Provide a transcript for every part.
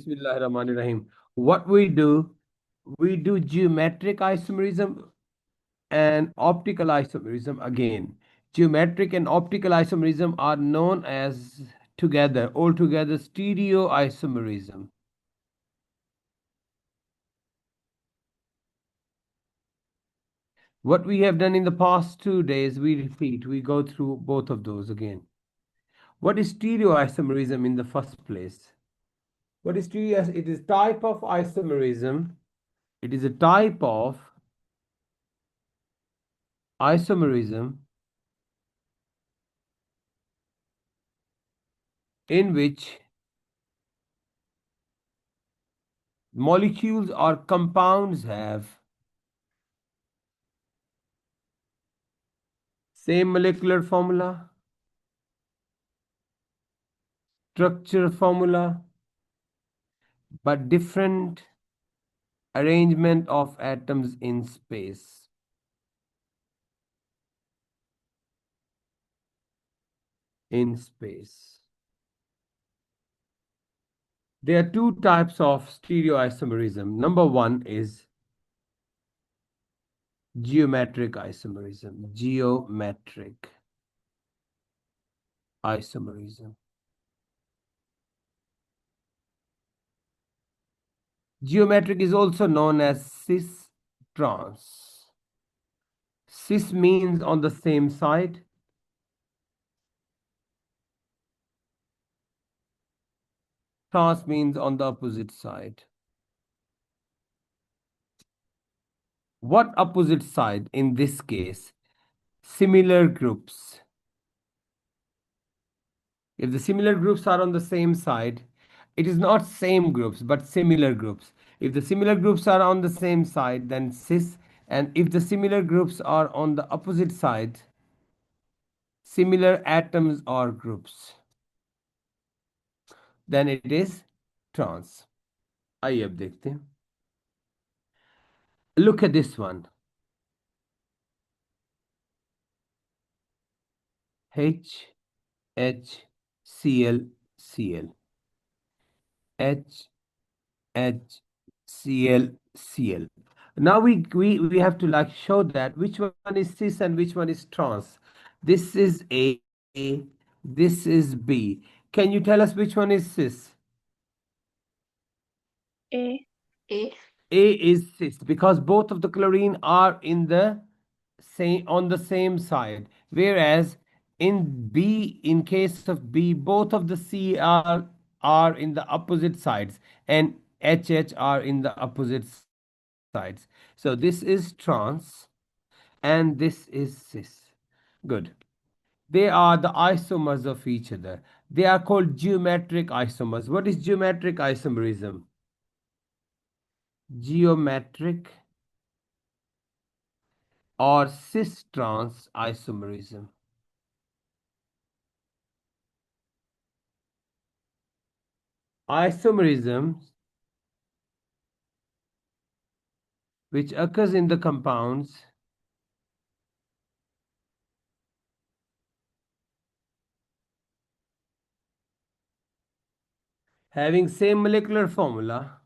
Bismillahirrahmanirrahim. What we do geometric isomerism and optical isomerism again. Geometric and optical isomerism are known as altogether stereoisomerism. What we have done in the past 2 days, we repeat, we go through both of those again. What is stereoisomerism in the first place? What is stereo? It is type of isomerism. It is a type of isomerism in which molecules or compounds have same molecular formula, structure formula, but different arrangement of atoms in space. In space. There are two types of stereoisomerism. Number one is geometric isomerism. Geometric isomerism. Geometric is also known as cis-trans. Cis means on the same side. Trans means on the opposite side. What opposite side in this case? Similar groups. If the similar groups are on the same side, it is not same groups, but similar groups. If the similar groups are on the same side, then cis, and if the similar groups are on the opposite side, similar atoms or groups, then it is trans. आइए अब देखते हैं. Look at this one. H, H, Cl, Cl. H, H, Cl, Cl. Now we have to like show that which one is cis and which one is trans. This is A, this is B. Can you tell us which one is cis? A. A is cis because both of the chlorine are in the on the same side, whereas in B, in case of B, both of the are in the opposite sides and HH are in the opposite sides. So this is trans and this is cis. Good. They are the isomers of each other. They are called geometric isomers. What is geometric isomerism? Geometric or cis-trans isomerism. Isomerism which occurs in the compounds having same molecular formula,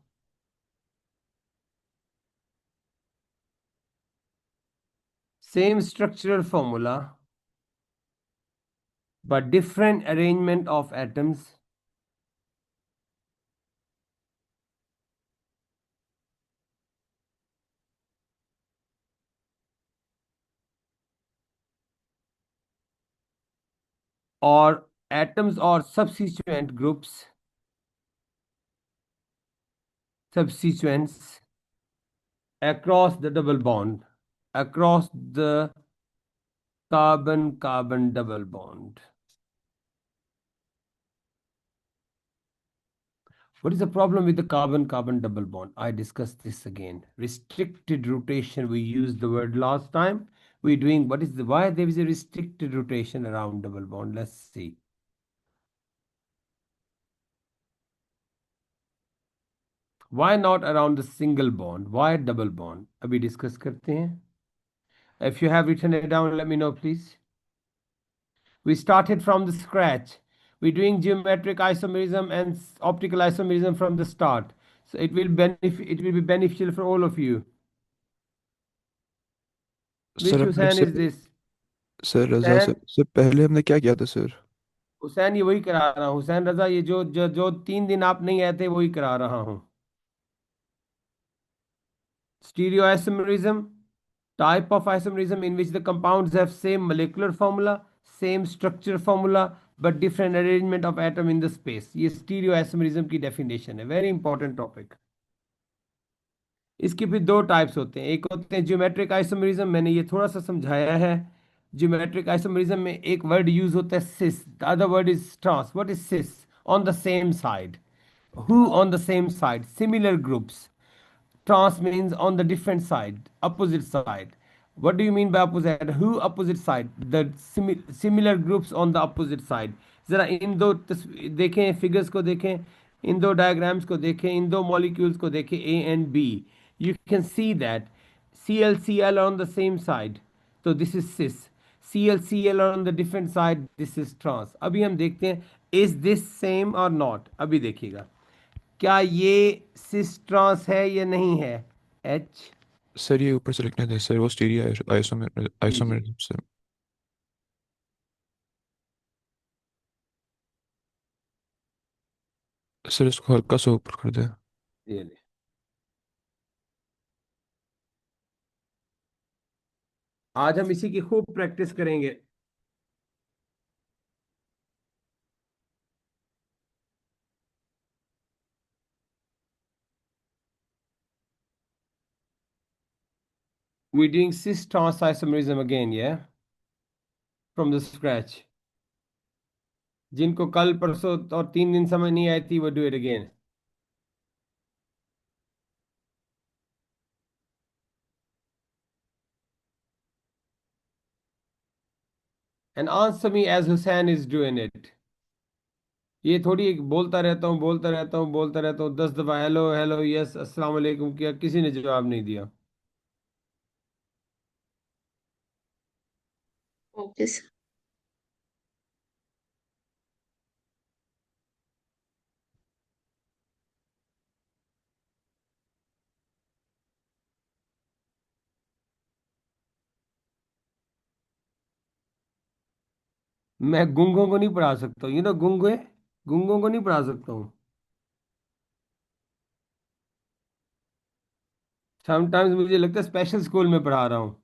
same structural formula, but different arrangement of atoms or atoms or substituent groups, substituents across the double bond, across the carbon-carbon double bond. What is the problem with the carbon-carbon double bond? I discussed this again. Restricted rotation, we used the word last time. We're doing, why there is a restricted rotation around double bond? Let's see. Why not around the single bond? Why double bond? अभी discuss करते हैं. If you have written it down, let me know, please. We started from the scratch. we're doing geometric isomerism and optical isomerism from the start, so it will be beneficial for all of you. Sir Which हम मेरे Hussein से is this? Sir Raza Hussein? से पहले हमने क्या किया था sir? Hussain, ये वही करा रहा हूँ हुसैन रजा, ये जो 3 दिन आप नहीं आए थे वही करा रहा हूँ। Stereoisomerism, type of isomerism in which the compounds have same molecular formula, same structure formula, but different arrangement of atom in the space. ये stereoisomerism की definition है, very important topic। इसके भी दो टाइप्स होते हैं, एक होते हैं ज्योमेट्रिक आइसोमेरिज्म, मैंने ये थोड़ा सा समझाया है। ज्योमेट्रिक आइसोमेरिज्म में एक वर्ड यूज होता है cis, the other word is trans. What is cis? On the same side. Who on the same side? Similar groups. Trans means on the different side, opposite side. What do you mean by opposite? Who opposite side? The similar groups on the opposite side. जरा इन दो देखें, figures को देखें, इन दो diagrams को देखें, इन दो molecules को देखें, A and B. You can see that C L on the same side, तो this is cis. C L on the different side, this is trans. अभी हम देखते हैं इज दिस सेम और नॉट। अभी देखिएगा क्या ये सिस ट्रांस है या नहीं है। एच। सर ये ऊपर से लिखने थे सर, वो स्टीरियो आइसोमेर जी जी। आइसोमेरिज्म से। सर इसको हल्का सा ऊपर कर दे। ये ले। आज हम इसी की खूब प्रैक्टिस करेंगे। We doing cis trans isomerism again, या फ्रॉम द स्क्रैच। जिनको कल परसों और 3 दिन समझ नहीं आई थी वो do it again. And answer me as Hussain is doing it. ये थोड़ी एक बोलता रहता हूँ बोलता रहता हूँ बोलता रहता हूँ 10 दफा हेलो हेलो यस अस्सलाम वालेकुम किया, किसी ने जवाब नहीं दिया। Okay sir. मैं गुंगों को नहीं पढ़ा सकता हूँ, गुंगे, गुंगों को नहीं पढ़ा सकता हूँ। समटाइम्स मुझे लगता है स्पेशल स्कूल में पढ़ा रहा हूँ।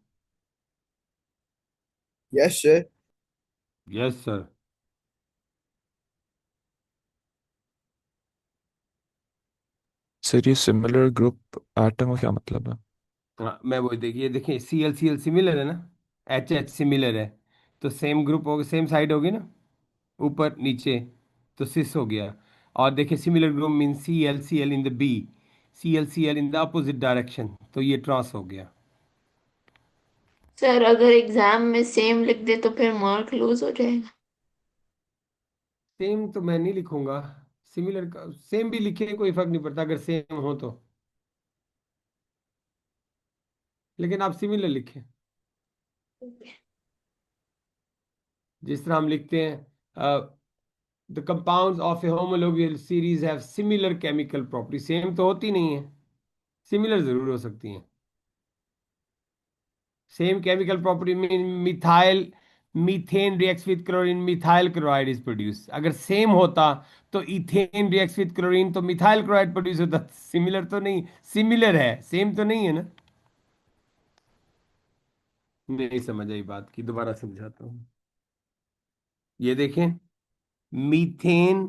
Yes, sir. Yes sir. Sir ये सिमिलर ग्रुप एटम का क्या मतलब है? हाँ, मैं वो देखिए देखिए सी एल सिमिलर है ना, एच एच सिमिलर है, तो सेम ग्रुप होगा, सेम साइड होगी ना, ऊपर नीचे, तो सिस हो गया। और देखिए similar group mean C L in the B, C L in the opposite direction, तो ये ट्रांस हो गया। सर अगर एग्जाम में सेम लिख दे तो फिर मार्क लूज हो जाएगा। सेम तो मैं नहीं लिखूंगा, सिमिलर का सेम भी लिखे कोई फर्क नहीं पड़ता अगर सेम हो तो, लेकिन आप सिमिलर लिखें। जिस तरह हम लिखते हैं the compounds of a homologous series have similar chemical property, same तो होती नहीं है, सिमिलर जरूर हो सकती हैं। Same chemical property mean methyl methane reacts with chlorine, methyl chloride is produce. अगर सेम होता तो इथेन रिएक्ट्स विद क्लोरीन, तो मिथाइल क्लोराइड प्रोड्यूस होता। सिमिलर तो नहीं, सिमिलर है, सेम तो नहीं है ना। नहीं समझ आई बात की, दोबारा समझाता हूँ। ये देखें, methane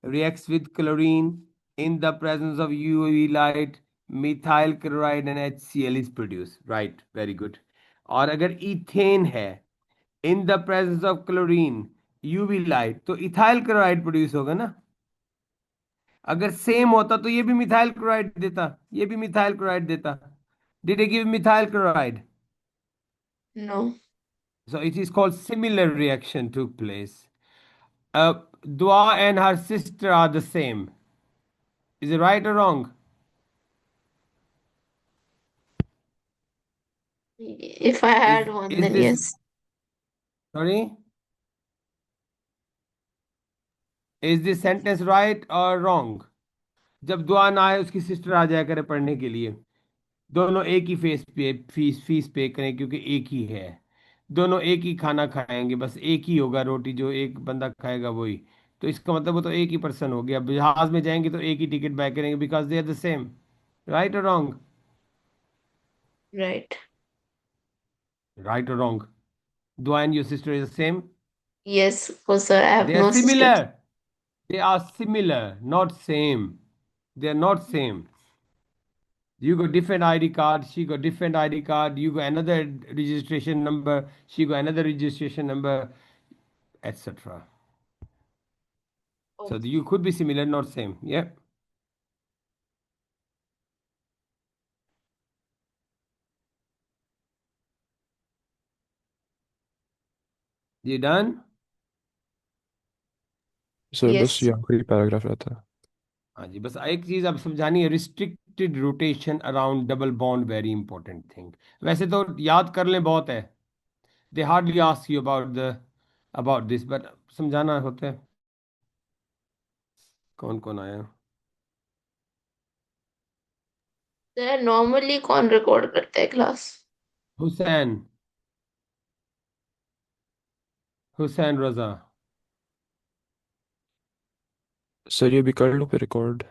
reacts with chlorine in the presence of UV light, methyl chloride and HCl is produced, right? Very good। और अगर इथेन है in the presence of chlorine, UV light, तो इथाइल क्लोराइड प्रोड्यूस होगा ना। अगर सेम होता तो ये भी मिथाइल क्लोराइड देता, ये भी मिथाइल क्लोराइड देता। Did it give methyl chloride? No. So it is called similar reaction took place. Dua and her sister are the same. Is it right or wrong? If I had one Is then this yes. sorry? Is this sentence right और wrong? जब दुआ ना आए उसकी sister आ जाया करे पढ़ने के लिए, दोनों एक ही फीस फीस पे करें क्योंकि एक ही है, दोनों एक ही खाना खाएंगे, बस एक ही होगा रोटी जो एक बंदा खाएगा वही, तो इसका मतलब वो तो एक ही पर्सन हो गया। जहाज में जाएंगे तो एक ही टिकट बाय करेंगे because they are the same. Right और रॉन्ग? Right. राइट और wrong? Dua and your sister is the same? Yes. Oh, sir, I have They are no sisters. similar. They are similar, not same. They are not same. You got different ID card, she got different ID card, you got another registration number, she got another registration number, etc. So Oh, you could be similar, not same. Yeah. You done? Sir बस yes. ये आखिरी paragraph रहता है। हाँ जी, बस एक चीज आप समझानी है, restricted rotation around double bond, very important thing. वैसे तो याद कर लें बहुत है, they hardly ask you about this, but समझाना होता है। कौन कौन आया? सर नॉर्मली कौन रिकॉर्ड करता है क्लास? हुसैन, हुसैन रजा। सर ये भी कर लो फिर रिकॉर्ड।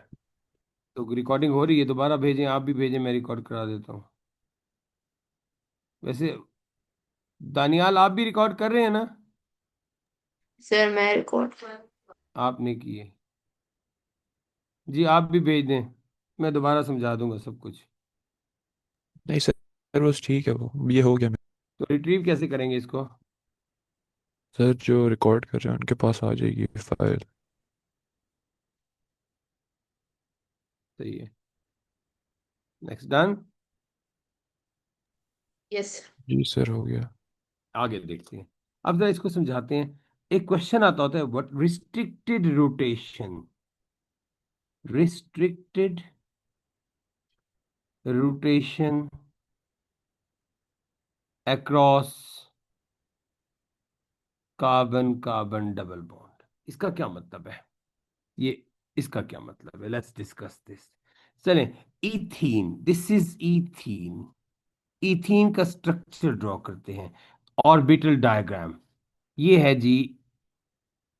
तो रिकॉर्डिंग हो रही है, दोबारा भेजें, आप भी भेजें, मैं रिकॉर्ड करा देता हूँ। वैसे दानियाल आप भी रिकॉर्ड कर रहे हैं ना? सर मैं रिकॉर्ड। आपने किए जी, आप भी भेज दें, मैं दोबारा समझा दूंगा सब कुछ। नहीं सर बस ठीक है, वो ये हो गया। तो रिट्रीव कैसे करेंगे इसको? सर जो रिकॉर्ड कर रहे हैं उनके पास आ जाएगी फाइल। सही है। Next done. यस। जी सर हो गया। आगे देखते हैं। अब जरा इसको समझाते हैं। एक क्वेश्चन आता होता है, what restricted rotation, restricted rotation across carbon carbon double bond, इसका क्या मतलब है? ये इसका क्या मतलब है? Let's discuss this. चलें, ethene, this is ethene. Ethene का स्ट्रक्चर ड्रॉ करते हैं, ऑर्बिटल डायग्राम। ये है जी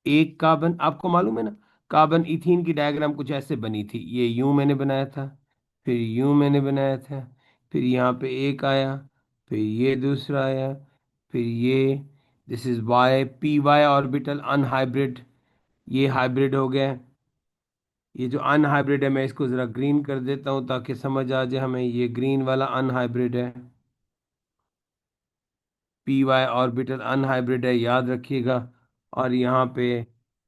एक कार्बन, आपको मालूम है ना, कार्बन इथीन की डायग्राम कुछ ऐसे बनी थी, ये यूं मैंने बनाया था, फिर यूं मैंने बनाया था, फिर यहाँ पे एक आया, फिर ये दूसरा आया, फिर ये, this is Y, P Y orbital unhybrid, ये हाइब्रिड हो गया। ये जो अनहाइब्रिड है मैं इसको ज़रा ग्रीन कर देता हूँ ताकि समझ आ जाए हमें, ये ग्रीन वाला अनहाइब्रिड है, पी वाई ऑर्बिटल अनहाइब्रिड है, याद रखिएगा। और यहाँ पे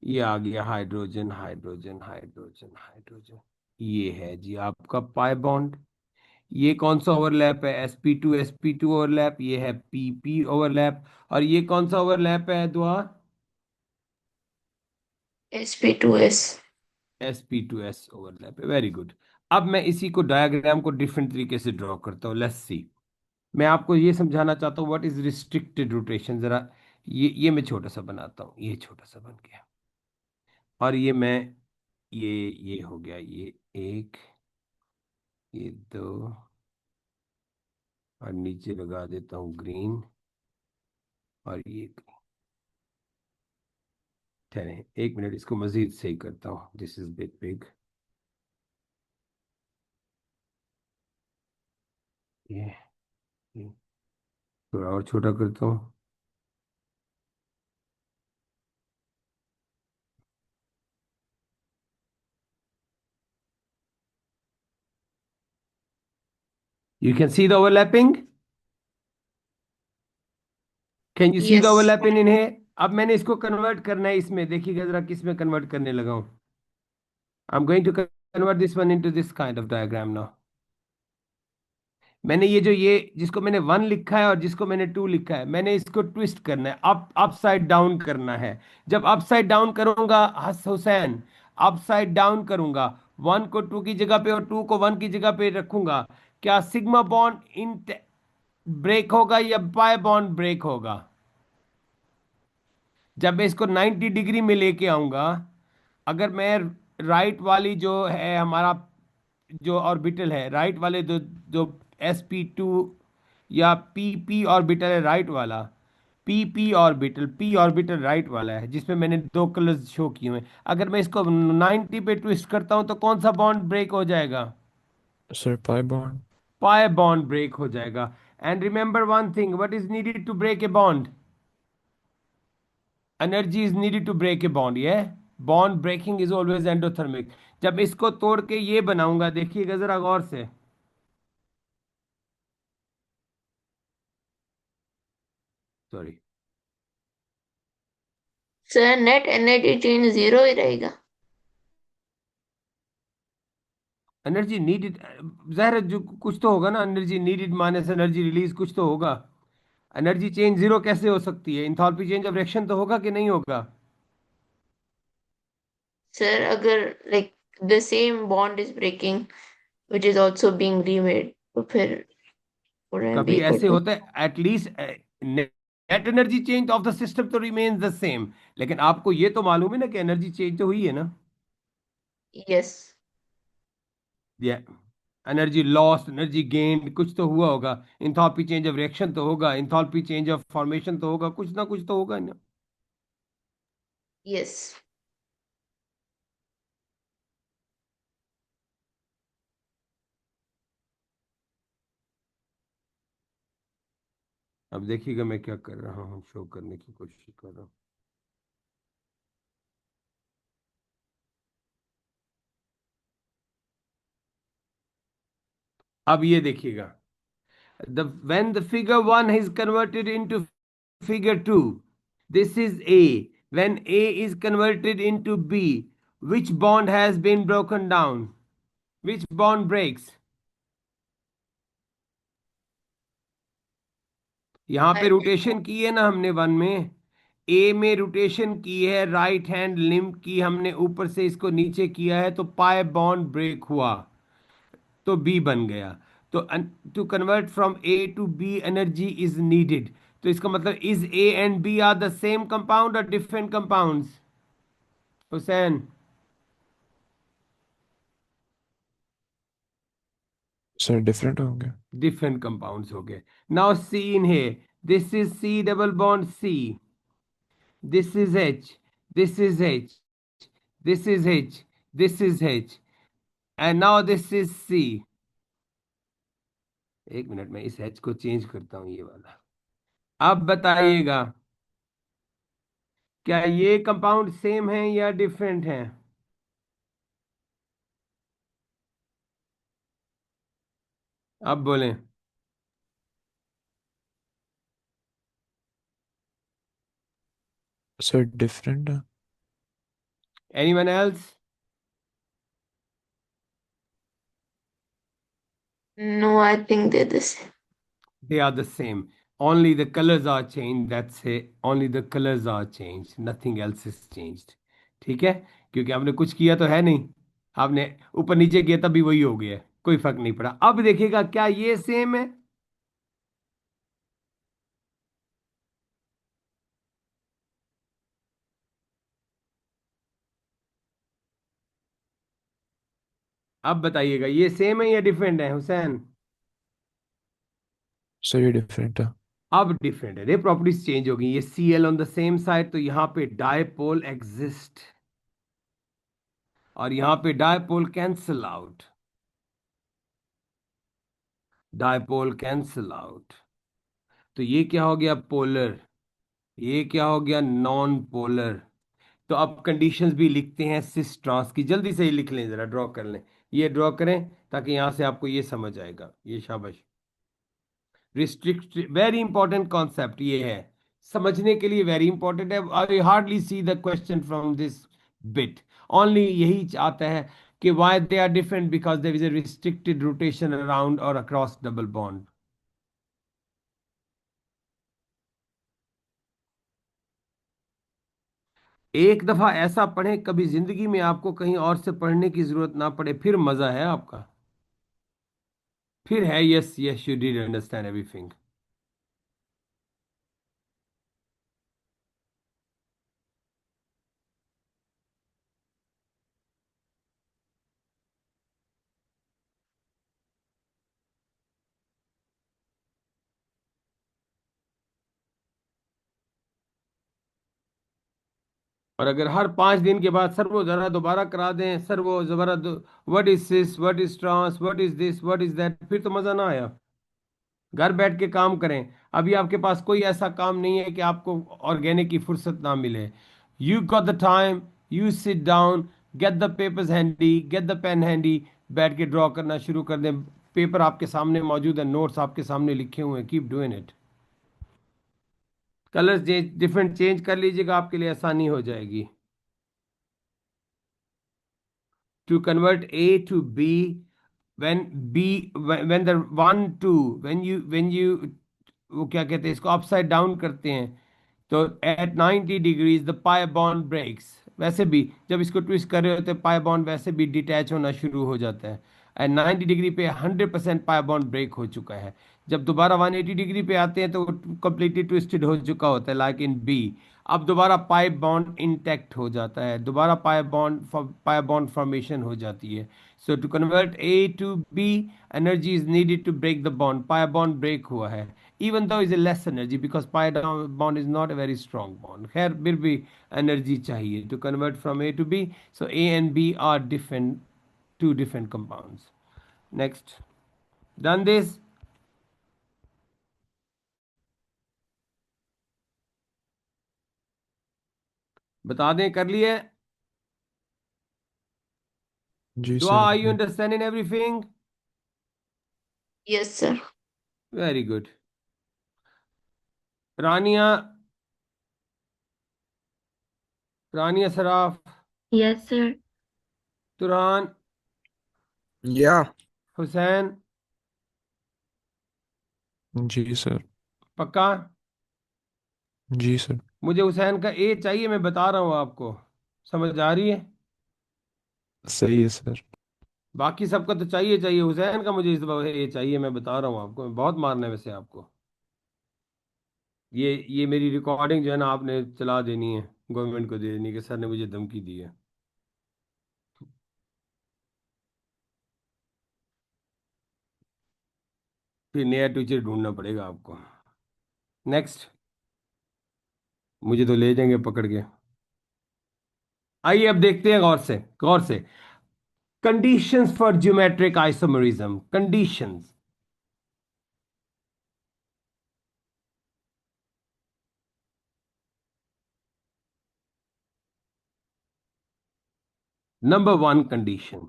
ये आ गया हाइड्रोजन हाइड्रोजन हाइड्रोजन हाइड्रोजन, ये है जी आपका पाई बॉन्ड। ये कौन सा ओवरलैप है? sp2 ओवरलैप, ये है pp ओवरलैप। और ये कौन सा ओवरलैप है दुआ? sp2s। sp2s ओवरलैप है, वेरी गुड। अब मैं इसी को डायग्राम को डिफरेंट तरीके से ड्रॉ करता हूँ, लेट्स सी। मैं आपको ये समझाना चाहता हूँ व्हाट इज रिस्ट्रिक्टेड रोटेशन। जरा ये मैं छोटा सा बनाता हूँ, ये छोटा सा बन गया, और ये मैं, ये हो गया, ये एक, ये दो, और नीचे लगा देता हूँ ग्रीन, और ये ठहरे एक मिनट, इसको मजीद सही करता हूँ, दिस इज बिग बिग, ये थोड़ा और छोटा करता हूँ। You can see the overlapping? Can you see the yes. overlapping in here? अब मैंने इसको कन्वर्ट करना है इसमें, देखिएगा जरा किस में कन्वर्ट करने लगा हूँ। I'm going to convert this one into this kind of diagram now. मैंने ये जो, ये जिसको मैंने 1 लिखा है और जिसको मैंने 2 लिखा है, मैंने इसको ट्विस्ट करना है, अपसाइड डाउन करना है। जब अपसाइड डाउन करूंगा हुसैन, अपसाइड डाउन करूंगा, 1 को 2 की जगह पे और 2 को 1 की जगह पे रखूंगा, क्या सिग्मा बॉन्ड इन ब्रेक होगा या पाई बॉन्ड ब्रेक होगा? जब मैं इसको 90 डिग्री में लेके आऊंगा अगर मैं राइट वाली जो है हमारा जो ऑर्बिटल है, राइट वाले जो जो sp2 या पी ऑर्बिटल है राइट वाला, पी ऑर्बिटल राइट वाला है जिसमें मैंने दो कलर्स शो किए हुए हैं, अगर मैं इसको 90 पे ट्विस्ट करता हूं तो कौन सा बॉन्ड ब्रेक हो जाएगा? Sir pi bond. Pi bond break हो जाएगा। And remember one thing, what is needed to break a bond? Energy is needed to break a bond, ये bond breaking is always endothermic. जब इसको तोड़ के ये बनाऊंगा, देखिएगा जरा गौर से, sorry, sir net energy change zero ही रहेगा। एनर्जी नीडेड, ज़ाहिर है जो कुछ तो होगा ना, energy needed minus energy release कुछ तो होगा। एनर्जी चेंज जीरो कैसे हो सकती है? इंथैल्पी चेंज ऑफ रिएक्शन तो होगा कि नहीं होगा? सर अगर like the same bond is breaking which is also being remade, तो फिर wouldn't it be कभी equal ऐसे to? होता है at least net energy change of the system तो रिमेन्स द सेम, लेकिन आपको ये तो मालूम है ना कि एनर्जी चेंज तो हुई है ना। Yes. ये एनर्जी लॉस, एनर्जी गेन कुछ तो हुआ होगा, इंथैल्पी चेंज ऑफ रिएक्शन तो होगा, इंथैल्पी चेंज ऑफ फॉर्मेशन तो होगा, कुछ ना कुछ तो होगा ना। Yes. अब देखिएगा मैं क्या कर रहा हूँ, शो करने की कोशिश कर रहा हूँ। अब ये देखिएगा, the when the figure 1 is converted into figure 2, this is A. When A is converted into B, which bond has been broken down? Which bond breaks? यहां I पे रोटेशन की है ना हमने वन में, ए में रोटेशन की है, राइट हैंड लिम्ब की हमने ऊपर से इसको नीचे किया है, तो पाई बॉन्ड ब्रेक हुआ, तो बी बन गया। तो to convert from A to B energy is needed. तो इसका मतलब is A and B are the same compound और different compounds? Hussain, sir different होंगे। डिफरेंट कंपाउंड्स हो गए। नाउ सी इन है, this is C double bond C, this is H, this is H, this is H, this is H, and now this is C. एक minute में इस H को change करता हूं, ये वाला। अब बताइएगा, क्या ये कंपाउंड सेम है या डिफरेंट है? अब बोलें। सर डिफरेंट है। Anyone else? no, I think they're the same. They are the same. Only the colors are changed. That's it. Only the colors are changed. Nothing else is changed. ठीक है? क्योंकि आपने कुछ किया तो है नहीं, आपने ऊपर नीचे किया तब भी वही हो गया, कोई फर्क नहीं पड़ा। अब देखिएगा, क्या ये सेम है? अब बताइएगा, ये सेम है या डिफरेंट है हुसैन? सर ये डिफरेंट है। अब डिफरेंट है, ये प्रॉपर्टीज चेंज हो गई। ये C L on the same side, तो यहाँ पे डायपोल एग्जिस्ट और यहाँ पे dipole cancel out, dipole cancel out. तो ये क्या हो गया? पोलर। ये क्या हो गया? Non polar. तो अब कंडीशंस भी लिखते हैं सिस ट्रांस की, जल्दी से ही लिख लें, जरा ड्रॉ कर लें, ये ड्रॉ करें ताकि यहां से आपको ये समझ आएगा। ये शाबाश, रिस्ट्रिक्ट, वेरी इंपॉर्टेंट कॉन्सेप्ट ये है, समझने के लिए वेरी इंपॉर्टेंट है। I hardly see the question from this bit, only यही आता है कि why they are different, because there is a restricted rotation around or across double bond। एक दफा ऐसा पढ़ें, कभी जिंदगी में आपको कहीं और से पढ़ने की जरूरत ना पड़े, फिर मजा है आपका, फिर है। Yes yes, you did understand everything. और अगर हर 5 दिन के बाद सर वो जरा दोबारा करा दें, सर वो जरा what is this, what is trans, what is this, what is that, फिर तो मजा ना आया। घर बैठ के काम करें। अभी आपके पास कोई ऐसा काम नहीं है कि आपको ऑर्गेनिक की फुर्सत ना मिले। You got the time, you sit down, get the papers handy, get the pen handy, बैठ के ड्रॉ करना शुरू कर दें। पेपर आपके सामने मौजूद है, नोट्स आपके सामने लिखे हुए हैं, keep doing it. Colours different change कर लीजिएगा, आपके लिए आसानी हो जाएगी। To convert A to B, when the one two when you वो क्या कहते हैं इसको अपसाइड डाउन करते हैं, तो at 90 degrees the pi bond breaks. वैसे भी जब इसको ट्विस्ट कर रहे होते हैं पाई बॉन्ड वैसे भी डिटैच होना शुरू हो जाता है। एंड 90 डिग्री पे 100% पाई बॉन्ड ब्रेक हो चुका है। जब दोबारा 180 डिग्री पे आते हैं तो वो कम्प्लीटली ट्विस्टेड हो चुका होता है, लाइक इन बी। अब दोबारा पाई बॉन्ड इंटैक्ट हो जाता है, दोबारा पाई बॉन्ड फॉर्मेशन हो जाती है। So to convert A to B, energy is needed to break the bond. Pi bond break हुआ है, even though is a less energy because pi bond is not a very strong bond. खैर फिर भी energy चाहिए to convert from A to B. So A and B are different, two different compounds. Next, done this? बता दें कर लिए? जी Dua, sir. are you understanding everything? Yes, sir. Very good. Rania, Rania Saraf, Yes, sir. Turan, Yeah. Hussain, जी sir. पक्का? जी sir. मुझे हुसैन का ए चाहिए, मैं बता रहा हूँ आपको। समझ आ रही है? सही है सर। बाकी सबका तो चाहिए चाहिए, हुसैन का मुझे इस बार ये चाहिए, मैं बता रहा हूँ आपको। बहुत मारना है वैसे आपको। ये मेरी रिकॉर्डिंग जो है ना आपने चला देनी है, गवर्नमेंट को दे देनी कि सर ने मुझे धमकी दी है। फिर नया टीचर ढूंढना पड़ेगा आपको। नेक्स्ट, मुझे तो ले जाएंगे पकड़ के। आइए अब देखते हैं गौर से, गौर से। Conditions for geometric isomerism, conditions. Number one condition: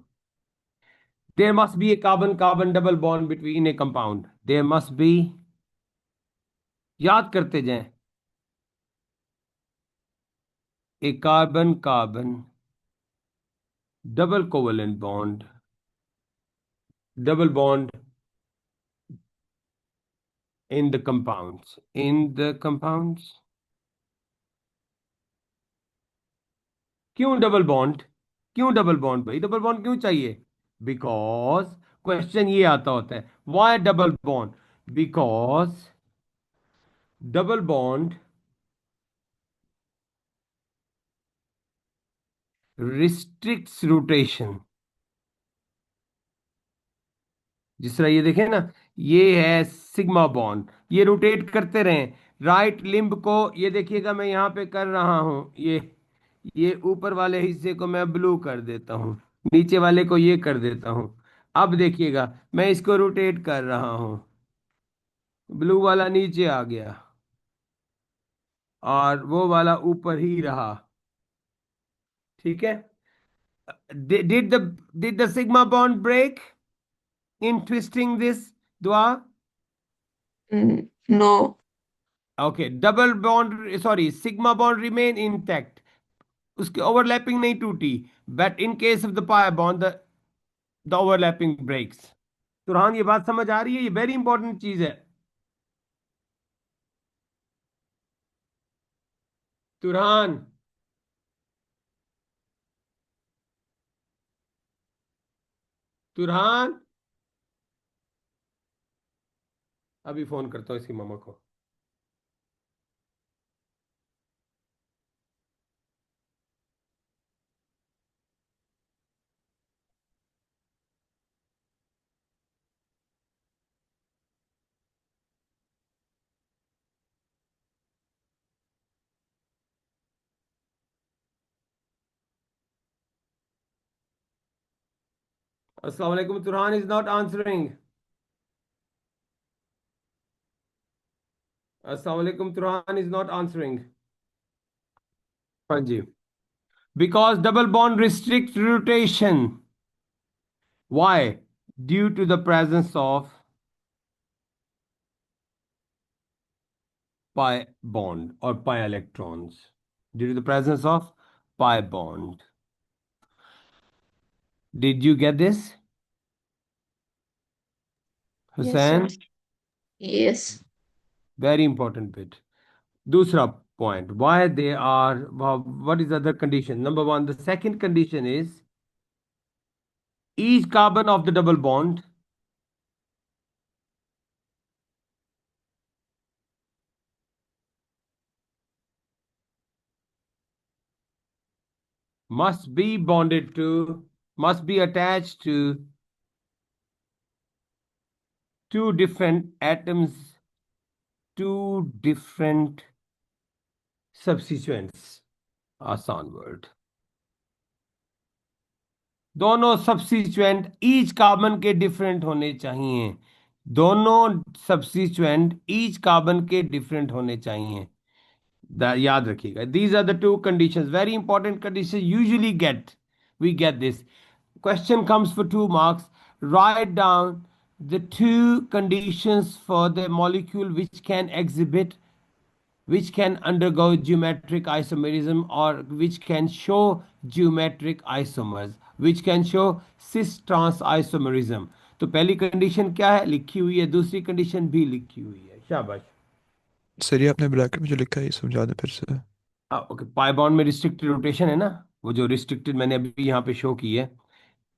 there must be a carbon-carbon double bond between a compound. There must be, याद करते जाएं, a carbon-carbon double covalent bond, double bond in the compounds. In the compounds. क्यों double bond? क्यों double bond भाई? Double bond क्यों चाहिए? Because question ये आता होता है, why double bond? Because double bond restricts rotation. जिस तरह ये देखें ना, ये है सिग्मा बॉन्ड, ये रोटेट करते रहें। राइट लिम्ब को ये देखिएगा, मैं यहाँ पे कर रहा हूँ, ये ऊपर वाले हिस्से को मैं ब्लू कर देता हूँ, नीचे वाले को ये कर देता हूँ। अब देखिएगा मैं इसको रोटेट कर रहा हूँ, ब्लू वाला नीचे आ गया और वो वाला ऊपर ही रहा। ठीक है? Did the sigma bond break in twisting this, Dua? No. Okay, double bond, sorry, sigma bond remain intact, उसकी ओवरलैपिंग नहीं टूटी। But in case of the pi bond the overlapping breaks. Turhan ये बात समझ आ रही है? ये वेरी इंपॉर्टेंट चीज है। तुरहान, तुरहान, अभी फोन करता हूँ इसकी मामा को। Assalamu alaikum. Turhan is not answering. Assalamu alaikum. Turhan is not answering. हाँ जी. Because double bond restricts rotation. Why? Due to the presence of pi bond or pi electrons. Due to the presence of pi bond. Did you get this? Yes, sir. Hussein? Yes. Very important bit. Dusra point. Why they are, what is the other condition? Number one, the second condition is each carbon of the double bond must be bonded to, must be attached to two different atoms, two different substituents. आसान word. दोनों substituent each carbon के different होने चाहिए. दोनों substituent each carbon के different होने चाहिए. याद रखिएगा. These are the two conditions, very important conditions. Usually we get this. Question comes for 2 marks. Write down the two conditions for the molecule which can undergo geometric isomerism or which can show geometric isomers, which can show cis trans isomerism. तो पहली condition क्या है लिखी हुई है, दूसरी condition भी लिखी हुई है. शाबाश. सर ये आपने ब्रैकेट में जो लिखा है ये समझा दें फिर से. ओके. पाई बॉन्ड में रिस्ट्रिक्टेड रोटेशन है ना, वो जो रिस्ट्रिक्टेड मैंने अभी यहाँ पे शो की है.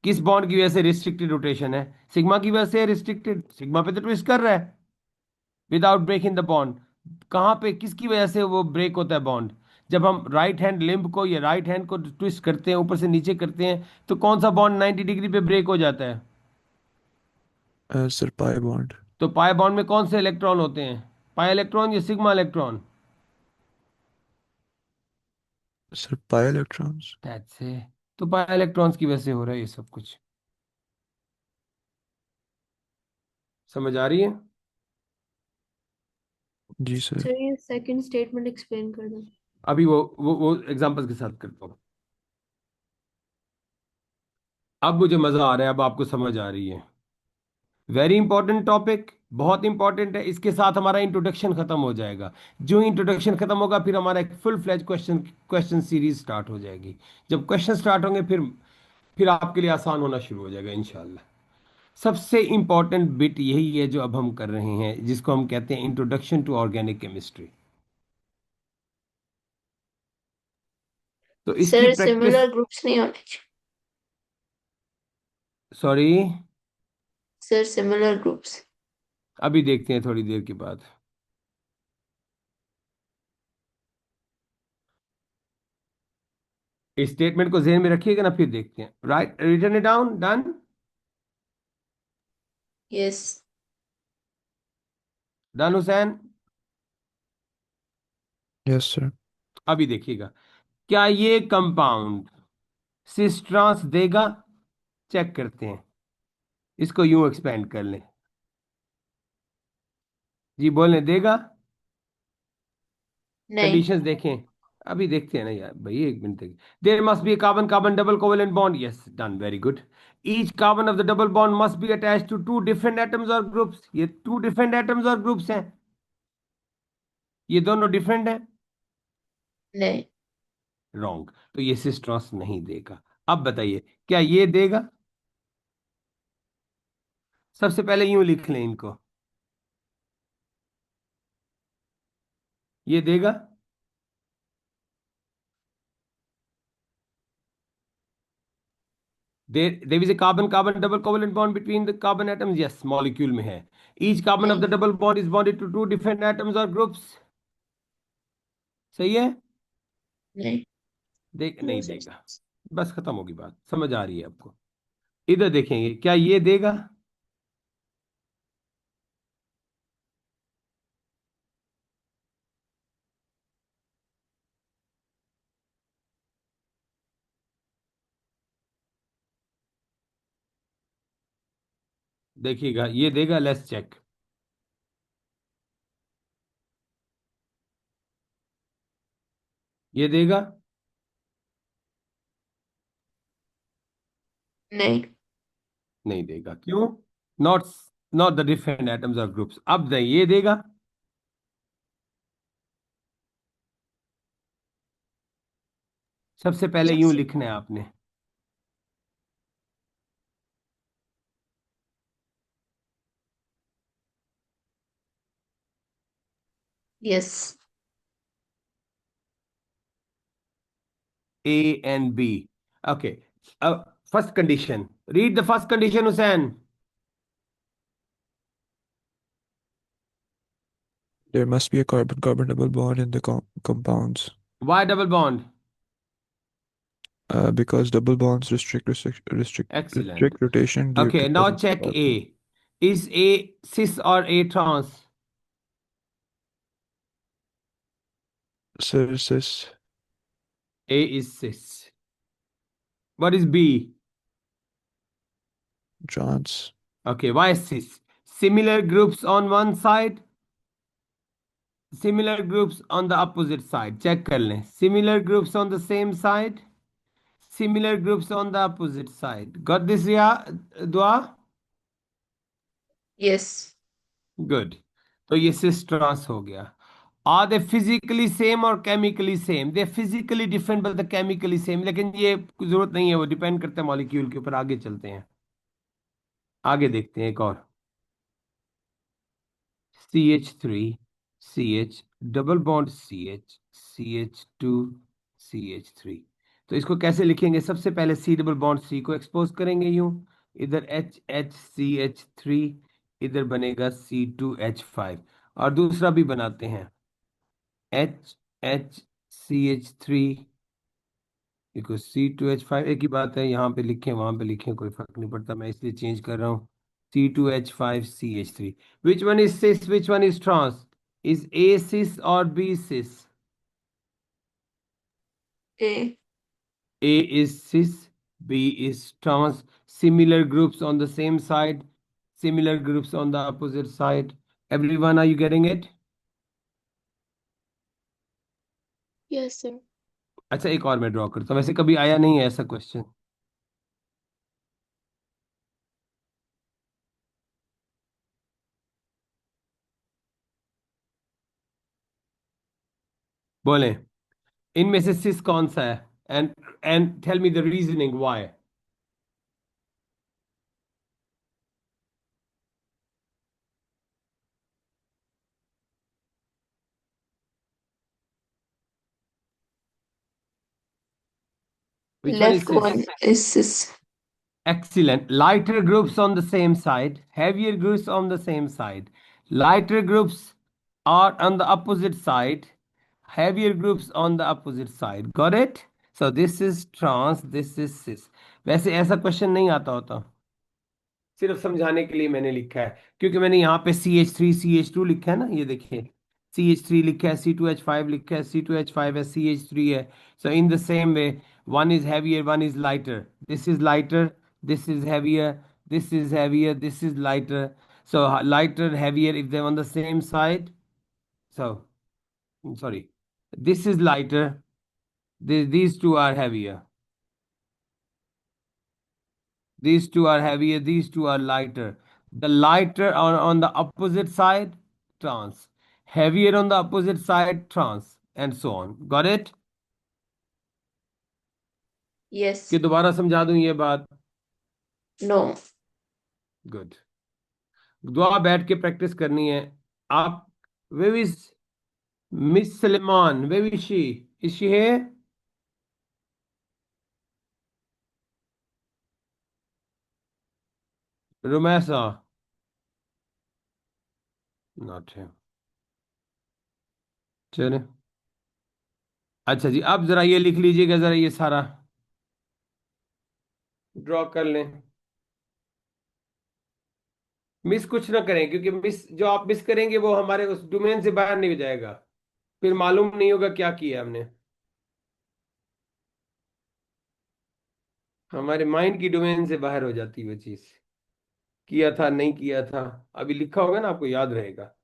किस बॉन्ड की वजह से रिस्ट्रिक्टेड रोटेशन है? सिग्मा की वजह से रिस्ट्रिक्टेड. सिग्मा पे तो ट्विस्ट कर रहा है विदाउट ब्रेकिंग द बॉन्ड. कहाँ पे किसकी वजह से वो ब्रेक होता है बॉन्ड? जब हम राइट हैंड लिम्ब को या राइट हैंड को ट्विस्ट करते हैं, ऊपर से नीचे करते हैं, तो कौन सा बॉन्ड 90 डिग्री पे ब्रेक हो जाता है? Sir pi bond. तो पाई बॉन्ड में कौन से इलेक्ट्रॉन होते हैं? पाई इलेक्ट्रॉन या sigma electron? Sir pi electrons. That's it. तो पाई इलेक्ट्रॉन्स की वजह से हो रहा है ये सब कुछ. समझ आ रही है? जी सर. सर ये सेकंड स्टेटमेंट एक्सप्लेन कर दो. अभी वो एग्जांपल्स के साथ करता हूँ. अब मुझे मजा आ रहा है, अब आपको समझ आ रही है. वेरी इंपॉर्टेंट टॉपिक, बहुत इंपॉर्टेंट है. इसके साथ हमारा इंट्रोडक्शन खत्म हो जाएगा. जो इंट्रोडक्शन खत्म होगा फिर हमारा एक full fledge question series start हो जाएगी. जब क्वेश्चन स्टार्ट होंगे फिर आपके लिए आसान होना शुरू हो जाएगा इंशाल्लाह. सबसे इंपॉर्टेंट बिट यही है जो अब हम कर रहे हैं, जिसको हम कहते हैं इंट्रोडक्शन टू ऑर्गेनिक केमिस्ट्री. तो इसकी सर प्रैक्टिस. सिमिलर ग्रुप्स नहीं होने चाहिए. Sorry, sir similar groups. अभी देखते हैं थोड़ी देर के बाद. इस स्टेटमेंट को ज़हन में रखिएगा ना, फिर देखते हैं. Right, written it down. Done. Yes. Done Hussain. Yes sir. अभी देखिएगा, क्या ये कंपाउंड सिस ट्रांस देगा? चेक करते हैं. इसको यूं एक्सपेंड कर लें. जी बोलने देगा? नहीं. कंडीशंस देखें. अभी देखते हैं ना यार भाई, एक मिनट तक. There must be carbon carbon double covalent bond. Yes, done, very good. Each carbon of the double bond must be attached to two different atoms और ग्रुप्स. ये टू डिफरेंट एटम्स और ग्रुप्स हैं. ये दोनों different हैं. नहीं. Wrong. तो ये सिस ट्रांस नहीं देगा. अब बताइए क्या ये देगा? सबसे पहले यूं लिख लें इनको. ये देगा? there is a carbon carbon double covalent bond between the carbon atoms. Yes, molecule में है. Each carbon of नहीं. the double bond is bonded to two different atoms or groups. सही है? नहीं. नहीं देगा. बस खत्म होगी बात. समझ आ रही है आपको? इधर देखेंगे क्या ये देगा? देखिएगा ये देगा, लेट्स चेक। ये देगा? नहीं। नहीं देगा, क्यों? Not not the different atoms और ग्रुप्स। अब नहीं, ये देगा? सबसे पहले यूं यस। लिखना है आपने। Yes. A and B. Okay. First condition. Read the first condition, Hussein. There must be a carbon-carbon double bond in the compounds. Why double bond? Because double bonds Excellent. restrict rotation due Okay, to now presence of check carbon. A. Is A cis or A trans? Cis. A is cis. What is B? Trans. Okay, why cis? Similar groups on one side, similar groups on the opposite side. Check कर लें. Similar groups on the same side, similar groups on the opposite side. Got this, Dua? Yes. Good. तो ये cis trans हो गया. Are they physically same or chemically same? They are physically different but the chemically same. लेकिन ये जरूरत नहीं है, वो डिपेंड करता है मॉलिक्यूल के ऊपर. आगे चलते हैं, आगे देखते हैं एक और. CH3 CH double bond CH CH2 CH3. तो इसको कैसे लिखेंगे? सबसे पहले C डबल बॉन्ड C को एक्सपोज करेंगे यूं, इधर HCH3, इधर बनेगा C2H5. और दूसरा भी बनाते हैं, HHCH3 इक्वल C2H5. एक ही बात है, यहाँ पे लिखें वहां पे लिखें कोई फर्क नहीं पड़ता, मैं इसलिए चेंज कर रहा हूँ. C2H5CH3. Which one is cis, which one is trans? Is A cis or B cis? A. A is cis, B is trans. Similar groups on the same side, similar groups on the opposite side. Everyone, are you getting it? Yes sir. अच्छा, एक और मैं draw करता हूँ. वैसे कभी आया नहीं है ऐसा क्वेश्चन. बोलें, इनमें से सिस कौन सा है? And tell me the reasoning why. Which one is left cis? One is cis. Excellent. Lighter groups on the same side, heavier groups on the same side. Lighter groups are on the opposite side, heavier groups on the opposite side. Got it? So this is trans, this is cis. वैसे ऐसा question नहीं आता होता, सिर्फ समझाने के लिए मैंने लिखा है, क्योंकि मैंने यहाँ पे CH3 CH2 लिखा है ना, ये देखिए. CH3 लिखा है, C2H5 लिखा है, C2H5 है, CH3 है. So in the same way, one is heavier, one is lighter. This is lighter, this is heavier, this is heavier, this is lighter. So lighter, heavier, if they're on the same side. So sorry, this is lighter, these two are heavier. These two are heavier, these two are lighter. The lighter on the opposite side, trans. Heavier on the opposite side, trans. And so on. Got it? Yes. कि दोबारा समझा दूं ये बात? No. Good. दुआ बैठ के practice करनी है. आप, where is Miss Suleiman? Where is she? Is she here? Rumasa? Not here. चले. अच्छा जी, अब जरा ये लिख लीजिएगा, जरा ये सारा ड्रॉ कर लें. मिस कुछ ना करें, क्योंकि मिस जो आप मिस करेंगे वो हमारे उस डोमेन से बाहर नहीं हो जाएगा, फिर मालूम नहीं होगा क्या किया हमने. हमारे माइंड की डोमेन से बाहर हो जाती है वो चीज. किया था नहीं किया था, अभी लिखा होगा ना, आपको याद रहेगा।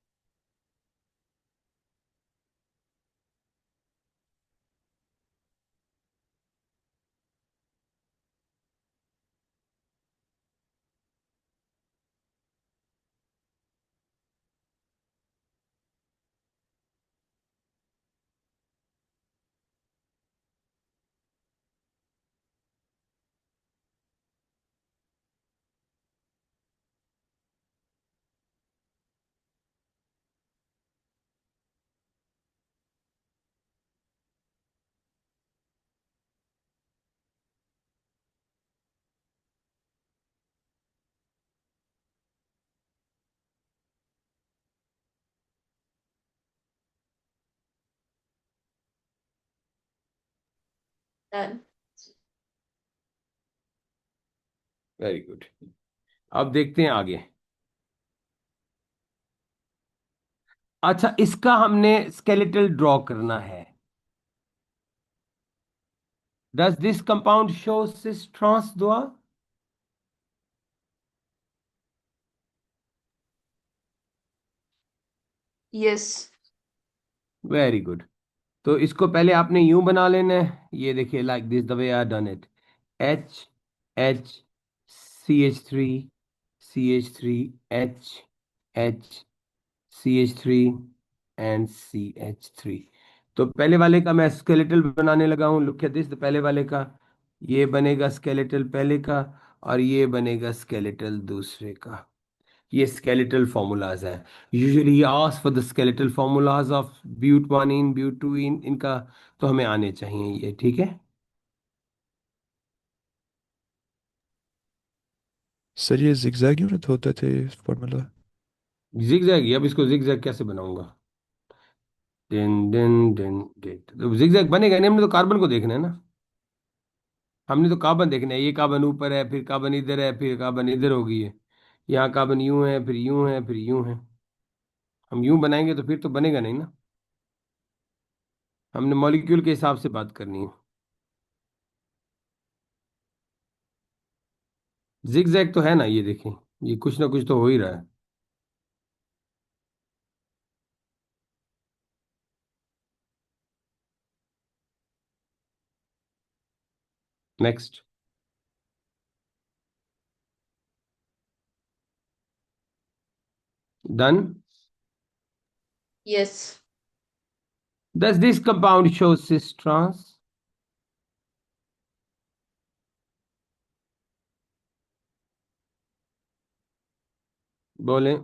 Done. Very good. अब देखते हैं आगे। अच्छा, इसका हमने स्केलेटल ड्रॉ करना है। Does this compound show cis trans Dua? Yes. Very good. तो इसको पहले आपने यूं बना लेना है, ये देखिए, like this the way I done it. H, H, CH3, CH3, H, CH3 and CH3। तो पहले वाले का मैं स्केलेटल बनाने लगा हूँ। लुक एट दिस, पहले वाले का ये बनेगा स्केलेटल पहले का, और ये बनेगा स्केलेटल दूसरे का। ये स्केलेटल फॉर्मूलाज हैं। Usually ask for the skeletal formulas of but 1ene, but 2ene, इनका तो हमें आने चाहिए ये, ठीक है। सर ये जिगजैग यूनिट होते थे फॉर्मूला? जिगजैग, अब इसको जिगजैग कैसे बनाऊंगा? दिन दिन दिन दिन, तो जिगजैग बनेगा नहीं, हमने तो कार्बन को देखना है ना। हमने तो कार्बन देखना है, ये कार्बन ऊपर है, फिर कार्बन इधर है, फिर कार्बन इधर हो गई है, यहाँ कार्बन यूं है, फिर यूं है, फिर यूं है। हम यूं बनाएंगे तो फिर तो बनेगा नहीं ना। हमने मॉलिक्यूल के हिसाब से बात करनी है। जिगजैग तो है ना, ये देखें, ये कुछ ना कुछ तो हो ही रहा है। Next. Done. Yes. Does this compound show cis trans? बोलें।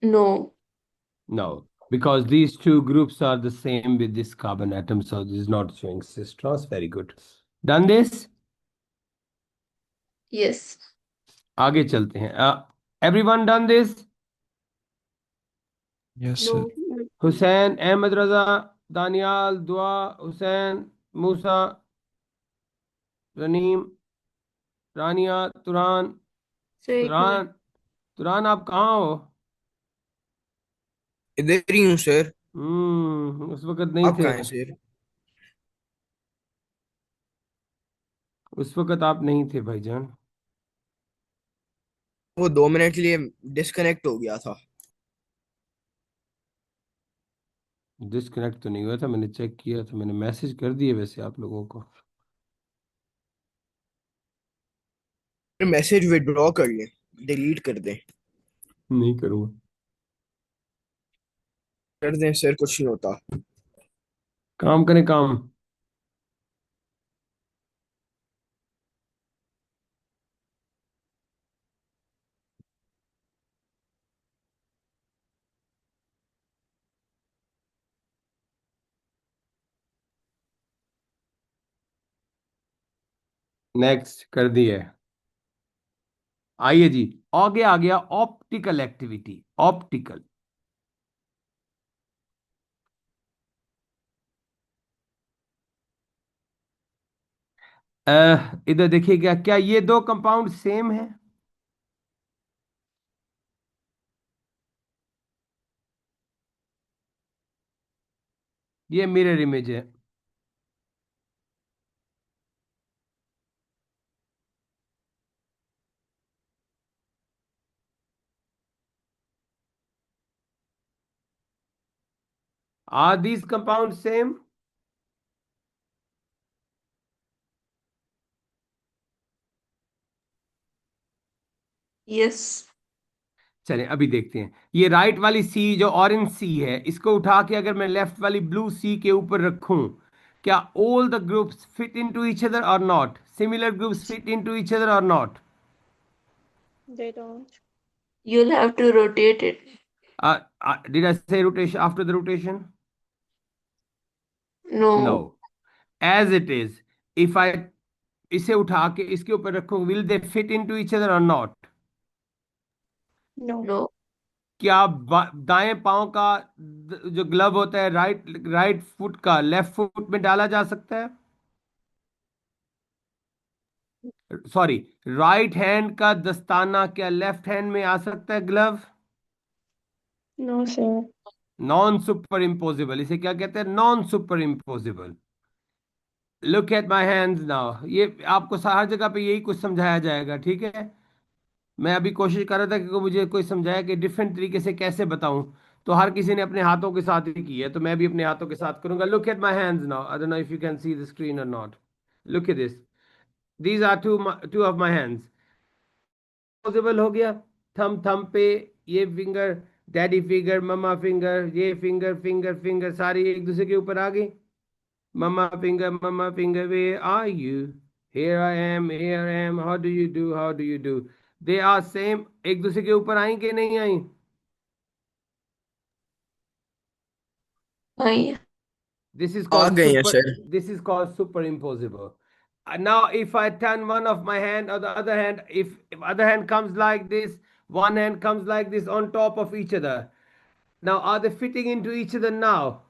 No. No, because these two groups are the same with this carbon atom, so this is not showing cis trans. Very good. Done this? Yes. आगे चलते हैं। Everyone done this? Yes sir. No. Hussain, Ahmad Raza, Daniyal, Dua, Hussain, Musa, रनीम, Rania, तुरान। Sir, तुरान, तुरान आप कहाँ हो? इधर ही हूँ sir. उस वक्त नहीं आप थे। कहाँ हैं सर? उस वक्त आप नहीं थे भाईजान। वो 2 मिनट के लिए डिस्कनेक्ट हो गया था। डिस्कनेक्ट तो नहीं हुआ था, मैंने चेक किया था, मैंने मैसेज कर दिए वैसे आप लोगों को। मैसेज विड्रॉ कर लें, डिलीट कर दें। नहीं करूँगा। कर दें सर, कुछ नहीं होता। काम करें काम। नेक्स्ट कर दिए। आइए जी, आगे आ गया ऑप्टिकल एक्टिविटी। ऑप्टिकल, इधर देखिए, क्या क्या ये दो कंपाउंड सेम है? ये मिरर इमेज है। Are these compounds same? Yes. चलें अभी देखते हैं। ये राइट वाली सी जो ऑरेंज सी है, इसको उठा के अगर मैं लेफ्ट वाली ब्लू सी के ऊपर रखूं, क्या all the groups fit into each other or not? Similar groups fit into each other or not? They don't. You'll have to rotate it. Did I say rotation after the rotation? No. No. As it is, if I इसे उठा के इसके ऊपर रखूं, will they fit into each other or not? No. No. क्या दाएं पांव का जो ग्लव होता है राइट राइट फुट का लेफ्ट फुट में डाला जा सकता है? सॉरी, राइट हैंड का दस्ताना क्या लेफ्ट हैंड में आ सकता है glove? No, sir. Non super imposable, इसे क्या कहते हैं? Non super imposable. Look at my hands now. ये आपको हर जगह पे यही कुछ समझाया जाएगा, ठीक है? मैं अभी कोशिश कर रहा था कि मुझे कोई समझाया कि डिफरेंट तरीके से कैसे बताऊं, तो हर किसी ने अपने हाथों के साथ ही की है, तो मैं भी अपने हाथों के साथ करूंगा। Look at my hands now, I don't know if you can see the screen और not. Look at this, these are two of my hands. Possible हो गया। थम थम पे ये finger, daddy finger, mama finger, ये finger finger finger सारी एक दूसरे के ऊपर आ गई। Mama finger, where are you? Here I am, here I am, how do you do, how do you do? They are same, एक दूसरे के ऊपर आई कि नहीं आई? I. This is uh called गए हैं super, sir. this is called superimposable. Now if I turn one of my hand or the other hand, if other hand comes like this, one hand comes like this on top of each other, now are they fitting into each other now?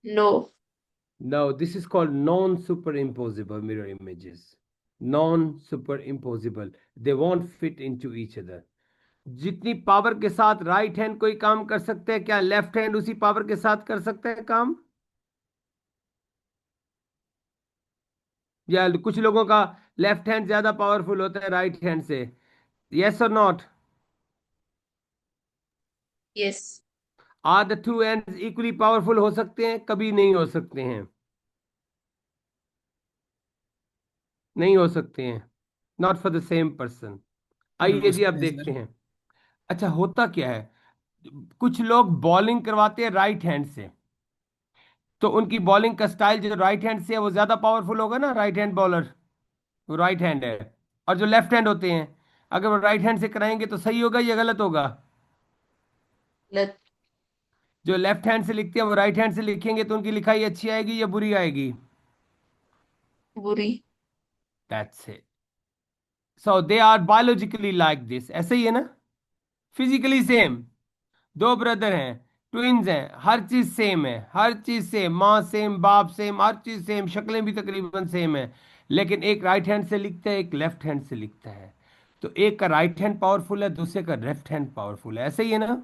No. No, this is called non-superimposable mirror images. Non-superimposable. They won't fit into each other. जितनी power के साथ right hand कोई काम कर सकते हैं, क्या left hand उसी पावर के साथ कर सकते हैं काम? या कुछ लोगों का लेफ्ट हैंड ज्यादा पावरफुल होता है राइट हैंड से? यस और not? Yes. Are the two hands equally powerful हो सकते हैं? कभी नहीं हो सकते हैं, नहीं हो सकते हैं। Not for the same person. आइए हो जी अब सकते हैं देखते सर। हैं। अच्छा होता क्या है, कुछ लोग बॉलिंग करवाते हैं राइट हैंड से, तो उनकी बॉलिंग का स्टाइल जो राइट हैंड से है वो ज्यादा पावरफुल होगा ना, राइट हैंड बॉलर, वो राइट हैंड है। और जो लेफ्ट हैंड होते हैं, अगर वो राइट हैंड से कराएंगे तो सही होगा या गलत होगा? Let. जो लेफ्ट हैंड से लिखते हैं वो राइट हैंड से लिखेंगे तो उनकी लिखाई अच्छी आएगी या बुरी आएगी? बुरी. That's it. So they are biologically like this, ऐसे ही है ना? फिजिकली सेम, दो ब्रदर हैं, ट्विंस हैं, हर चीज सेम है, हर चीज सेम, माँ सेम, बाप सेम, हर चीज सेम, शक्लें भी तकरीबन सेम है, लेकिन एक राइट हैंड से लिखता है, एक लेफ्ट हैंड से लिखता है। तो एक का राइट हैंड पावरफुल है, दूसरे का लेफ्ट हैंड पावरफुल है, ऐसे ही है ना?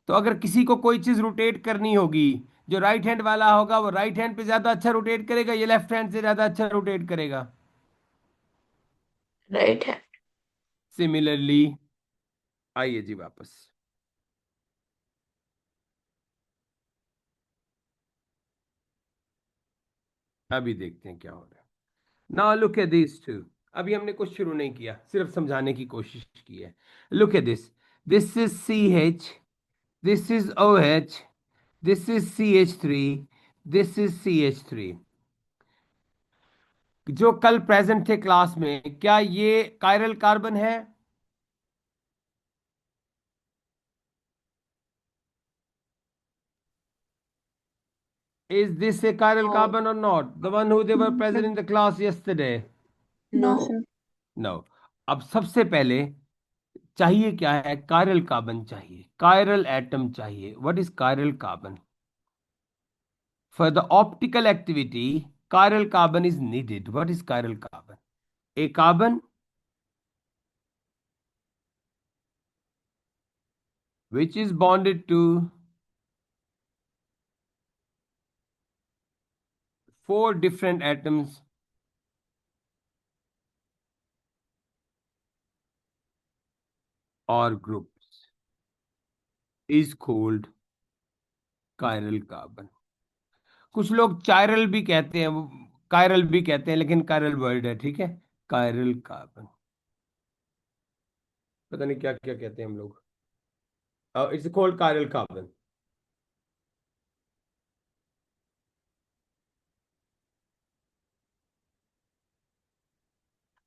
तो अगर किसी को कोई चीज रोटेट करनी होगी, जो राइट हैंड वाला होगा वो राइट हैंड पे ज्यादा अच्छा रोटेट करेगा या लेफ्ट हैंड से ज्यादा अच्छा रोटेट करेगा? Right hand. सिमिलरली, आइए जी वापस। अभी देखते हैं क्या हो रहा है। Now look at this too. अभी हमने कुछ शुरू नहीं किया, सिर्फ समझाने की कोशिश की है। Look at this, this is C H, this is O H, this is C H three, this is C H three. जो कल प्रेजेंट थे क्लास में, क्या ये कायरल कार्बन है? Is this a chiral No. carbon or not? The one who they were No, present sir. in the class yesterday? No, No. sir. No. अब सबसे पहले चाहिए क्या है? कायरल कार्बन चाहिए, कायरल एटम चाहिए। What is chiral carbon? For the optical activity chiral carbon is needed. What is chiral carbon? A carbon which is bonded to 4 different atoms or groups is called chiral carbon. कुछ लोग चायरल भी कहते हैं, chiral भी कहते हैं, लेकिन chiral word है, ठीक है। कायरल कार्बन, पता नहीं क्या क्या कहते हैं हम लोग। It's called chiral carbon.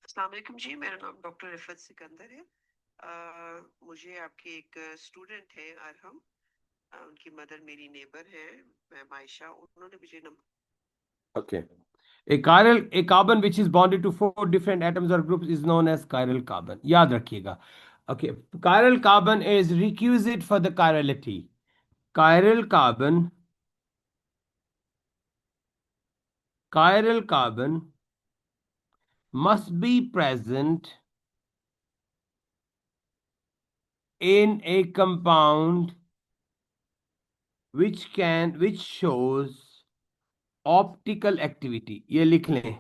अस्सलाम वालेकुम जी, मेरा नाम डॉक्टर रिफत सिकंदर है। मुझे आपके एक स्टूडेंट है अरहम, उनकी मदर मेरी नेबर है, मैं मायशा, उन्होंने मुझे number. Okay. A carbon which is bonded to 4 different atoms or groups is known as chiral carbon. याद रखिएगा। Okay. Chiral carbon is requisite for the chirality. Chiral carbon must be present in a compound which shows optical activity. ये लिख लें,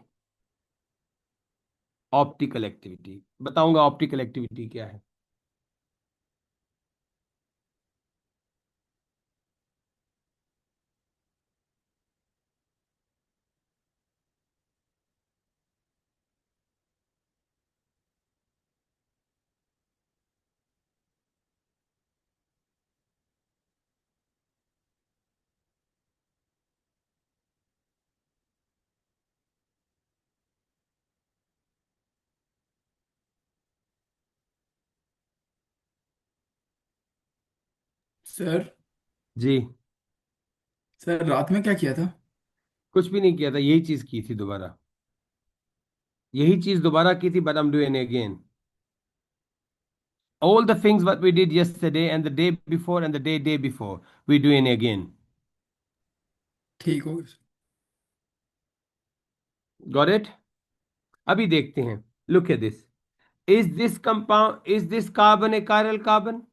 optical activity. बताऊंगा optical activity क्या है। Sir जी, sir रात में क्या किया था? कुछ भी नहीं किया था, यही चीज की थी दोबारा, यही चीज दोबारा की थी, but I am doing again all the things what we did yesterday and the day before and the day before we doing again. ठीक हो गया। Got it? अभी देखते हैं। Look at this. Is this carbon a chiral carbon?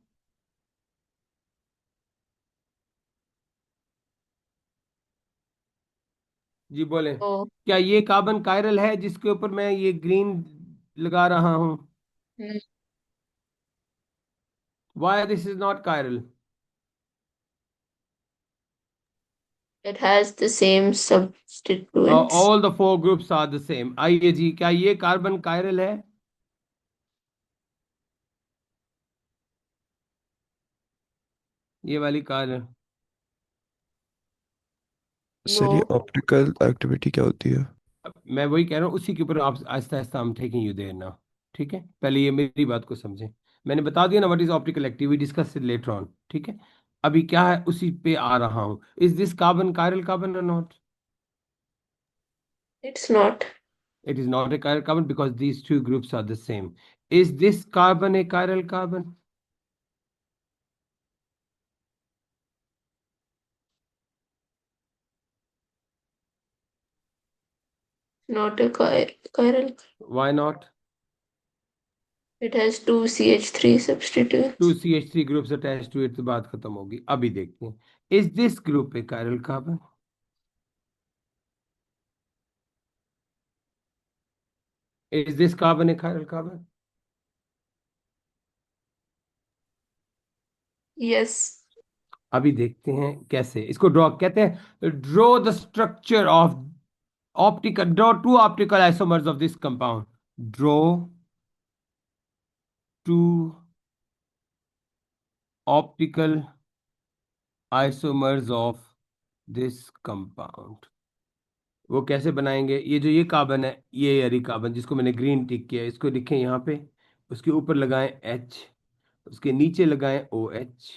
जी बोले, Oh, क्या ये carbon chiral है जिसके ऊपर मैं ये ग्रीन लगा रहा हूं? hmm. Why this is not chiral? It has the same substituents. All the 4 groups are the same. आइए जी, क्या ये कार्बन कायरल है? ये वाली कायरल? सर ये No, ऑप्टिकल एक्टिविटी क्या होती है? मैं वही कह रहा हूँ, उसी के ऊपर आप आहिस्ता आहिस्ता हम टेकिंग यू देयर नाउ, ठीक है। पहले ये मेरी बात को समझें। मैंने बता दिया ना what is optical activity, discuss later on, ठीक है। अभी क्या है उसी पे आ रहा हूँ। Is this carbon chiral carbon और not? it's not. It is not a chiral carbon because these 2 groups are the same. Is this carbon a chiral carbon? Not a chiral. Why not? It has 2 CH3 2 substituents. CH3 groups attached to it, तो बात खत्म होगी। अभी देखते हैं, is this group a chiral carbon? Is this carbon a chiral carbon? Yes. अभी देखते हैं कैसे इसको ड्रॉ कहते हैं। Draw the structure of optical, draw 2 optical isomers of this compound. Draw 2 optical isomers of this compound। वो कैसे बनाएंगे? ये जो ये कार्बन है, ये यारी कार्बन जिसको मैंने ग्रीन टिक किया, इसको लिखें यहाँ पे, उसके ऊपर लगाएं H, उसके नीचे लगाएं OH,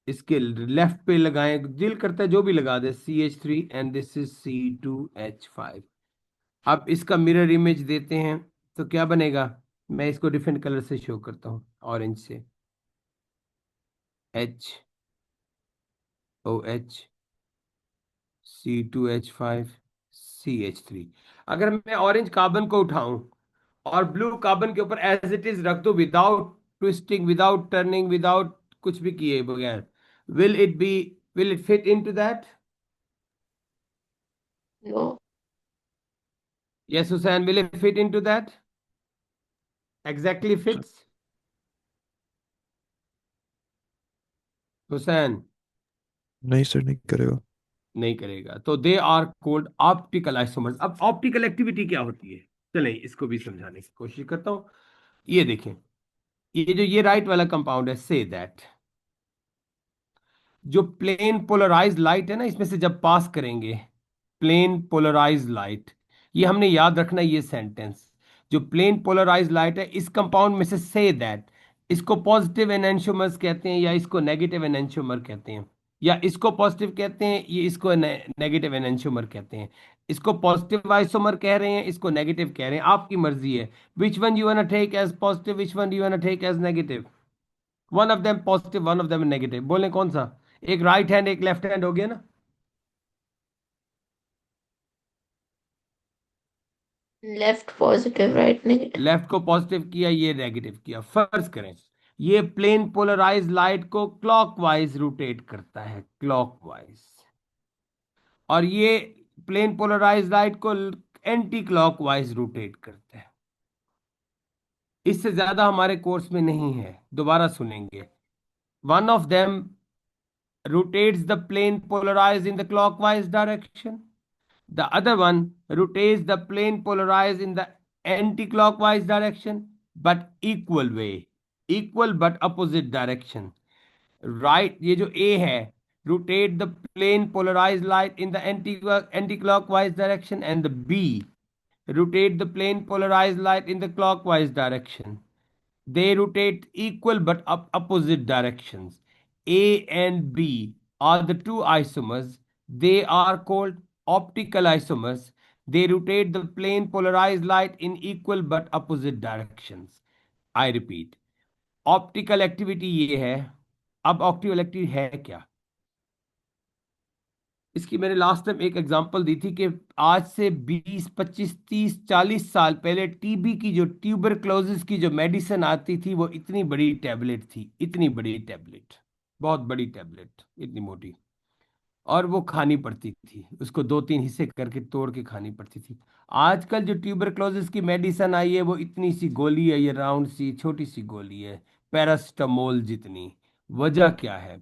इसके लेफ्ट पे लगाएं, दिल करता है जो भी लगा दे, CH3 and this is C2H5। अब इसका मिरर इमेज देते हैं तो क्या बनेगा? मैं इसको डिफरेंट कलर से शो करता हूँ, ऑरेंज से, HOH C2H5 CH3। अगर मैं ऑरेंज कार्बन को उठाऊं और ब्लू कार्बन के ऊपर एज इट इज रख दूं, without twisting, without turning, without कुछ भी किए बगैर, will it fit into that? No. Yes, Hussein, will it fit into that? Exactly fits? Hussein, नहीं सर, नहीं करेगा। नहीं करेगा। तो they are called optical isomers. अब ऑप्टिकल एक्टिविटी क्या होती है, चलें इसको भी समझाने की कोशिश करता हूं। ये देखें, ये राइट वाला कंपाउंड है, से दैट जो प्लेन पोलराइज लाइट है ना, इसमें से जब पास करेंगे प्लेन पोलराइज लाइट, ये हमने याद रखना है ये सेंटेंस, जो प्लेन पोलराइज लाइट है इस कंपाउंड में से दैट, इसको पॉजिटिव एनेंटियोमर्स कहते हैं या इसको नेगेटिव एनेंटियोमर कहते हैं, या इसको पॉजिटिव कहते हैं, ये इसको नेगेटिव एनेंटियोमर कहते हैं। इसको पॉजिटिव आइसोमर कह रहे हैं, इसको नेगेटिव कह रहे हैं, आपकी मर्जी है which one you want to take as positive, which one you want to take as negative. One of them positive, one of them negative, बोले कौन सा? एक राइट हैंड एक लेफ्ट हैंड हो गया ना। Left positive, right negative. Left को positive किया, ये नेगेटिव किया। फर्ज करें ये प्लेन पोलराइज लाइट को क्लॉकवाइज रोटेट करता है, क्लॉकवाइज, और ये प्लेन पोलराइज लाइट को एंटी क्लॉकवाइज रोटेट करता है। इससे ज्यादा हमारे कोर्स में नहीं है, दोबारा सुनेंगे। One of them rotates the plane polarized in the clockwise direction. The other one rotates the plane polarized in the anti-clockwise direction, but equal way, equal but opposite direction. Right, ये जो A है, rotate the plane polarized light in the anti-clockwise direction, and the B rotate the plane polarized light in the clockwise direction. They rotate equal but opposite directions. A and B are the two isomers. They are called optical isomers. They rotate the plane polarized light in equal but opposite directions. I repeat, optical activity ये है। अब optical activity है क्या? इसकी मैंने last time एक example दी थी कि आज से 20, 25, 30, 40 साल पहले टीबी की जो ट्यूबरक्लोसिस की जो मेडिसिन आती थी वो इतनी बड़ी टैबलेट थी, इतनी बड़ी टैबलेट, बहुत बड़ी टैबलेट, इतनी मोटी, और वो खानी पड़ती थी, उसको 2-3 हिस्से करके तोड़ के खानी पड़ती थी। आजकल जो ट्यूबरक्लोसिस की मेडिसिन आई है वो इतनी सी गोली है, ये राउंड सी छोटी सी गोली है, पैरास्टामोल जितनी। वजह क्या है?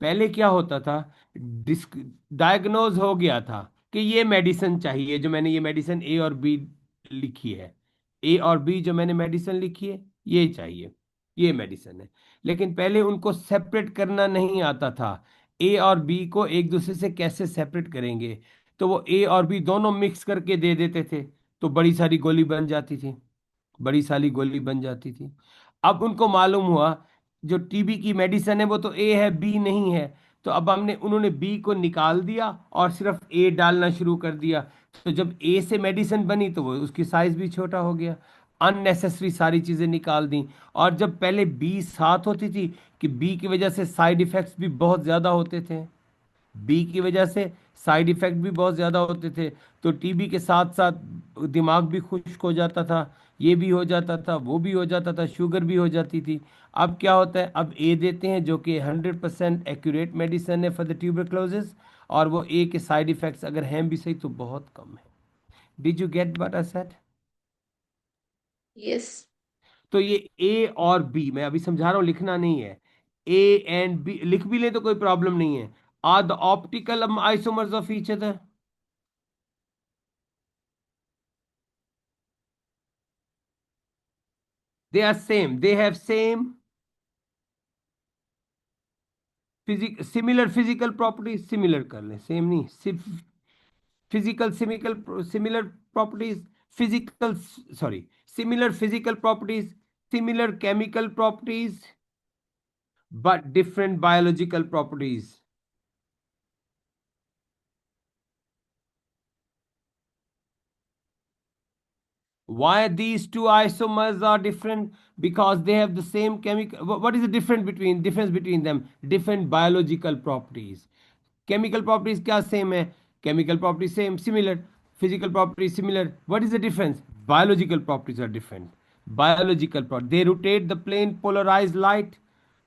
पहले क्या होता था, डायग्नोज हो गया था कि ये मेडिसिन चाहिए, जो मैंने ये मेडिसिन ए और बी लिखी है, ए और बी जो मैंने मेडिसिन लिखी है ये चाहिए, ये मेडिसिन है। लेकिन पहले उनको सेपरेट करना नहीं आता था, ए और बी को एक दूसरे से कैसे सेपरेट करेंगे, तो वो ए और बी दोनों मिक्स करके दे देते थे, तो बड़ी सारी गोली बन जाती थी, बड़ी सारी गोली बन जाती थी। अब उनको मालूम हुआ जो टीबी की मेडिसिन है वो तो ए है, बी नहीं है, तो अब उन्होंने बी को निकाल दिया और सिर्फ ए डालना शुरू कर दिया। तो जब ए से मेडिसिन बनी तो वो उसकी साइज भी छोटा हो गया, अननेसेसरी सारी चीज़ें निकाल दी। और जब पहले बी साथ होती थी कि बी की वजह से साइड इफ़ेक्ट्स भी बहुत ज़्यादा होते थे, बी की वजह से साइड इफ़ेक्ट भी बहुत ज़्यादा होते थे, तो टीबी के साथ साथ दिमाग भी खुश्क हो जाता था, ये भी हो जाता था, वो भी हो जाता था, शुगर भी हो जाती थी। अब क्या होता है, अब ए देते हैं जो कि 100% एक्यूरेट मेडिसिन है फॉर द ट्यूबरक्लोसिस, और वो ए के साइड इफ़ेक्ट्स अगर हैं भी सही तो बहुत कम है। Did you get what I said? Yes. तो ये ए और बी मैं अभी समझा रहा हूँ, लिखना नहीं है, ए एंड बी लिख भी ले तो कोई प्रॉब्लम नहीं है, are the optical isomers of each other. They are same. They have same similar physical properties. Similar कर लें, same नहीं, सिर्फ similar properties, physical, sorry, similar physical properties, similar chemical properties, but different biological properties. Why these two isomers are different? Because they have the same chemical. What is the difference between them? Different biological properties. Chemical properties क्या same है? Chemical properties same, similar. Physical properties similar. What is the difference? Biological properties are different. Biological properties. They rotate the plane polarized light.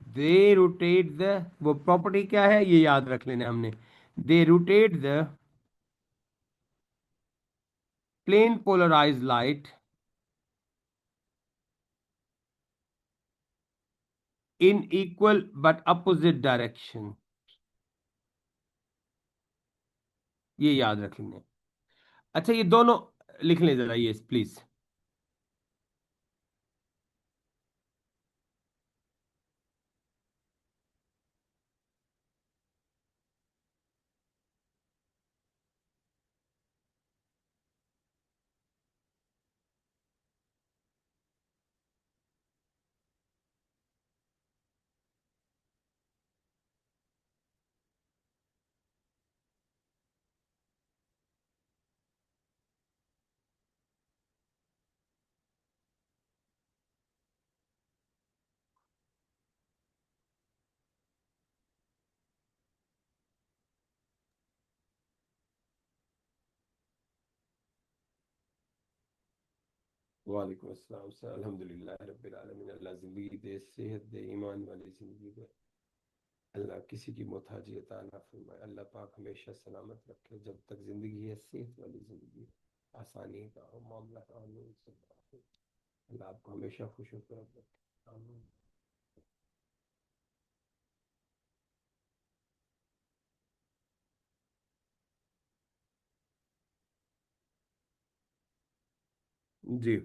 They rotate the, वो property क्या है ये याद रख लेना हमने, they rotate the plane polarized light in equal but opposite direction, ये याद रखेंगे। अच्छा ये दोनों लिख लें जरा ये प्लीज। वालेकुम अस्सलाम सर, अल्हम्दुलिल्लाह रब्बिल आलमीन। अल्लाह जिंदगी दे, सेहत दे, ईमान वाली जिंदगी दे। अल्लाह किसी की मोहताजी अता ना फरमाए। अल्लाह पाक हमेशा सलामत रखे जब तक जिंदगी है, सेहत वाली जिंदगी, आसानी का हो मामला का। आमीन सुब्हान अल्लाह। अल्लाह आपको हमेशा खुश होकर रखे। आमीन। जी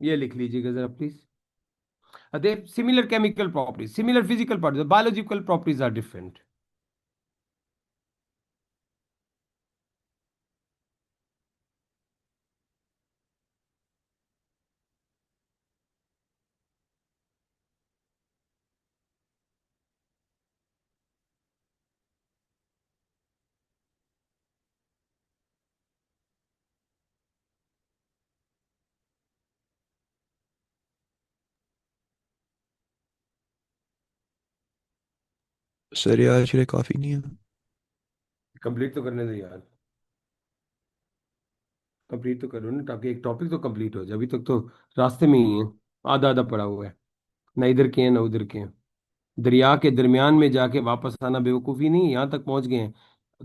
ये लिख लीजिएगा जरा please. they have similar chemical properties, similar physical properties, the biological properties are different. Sir ये आज के लिए काफी नहीं है? कंप्लीट तो करने दो यार, कंप्लीट तो करो ना, ताकि एक टॉपिक तो कंप्लीट हो जाए। अभी तक तो रास्ते में ही है, आधा आधा पड़ा हुआ है, ना इधर के हैं ना उधर के हैं। दरिया के दरमियान में जाके वापस आना बेवकूफ़ी नहीं, यहाँ तक पहुंच गए हैं,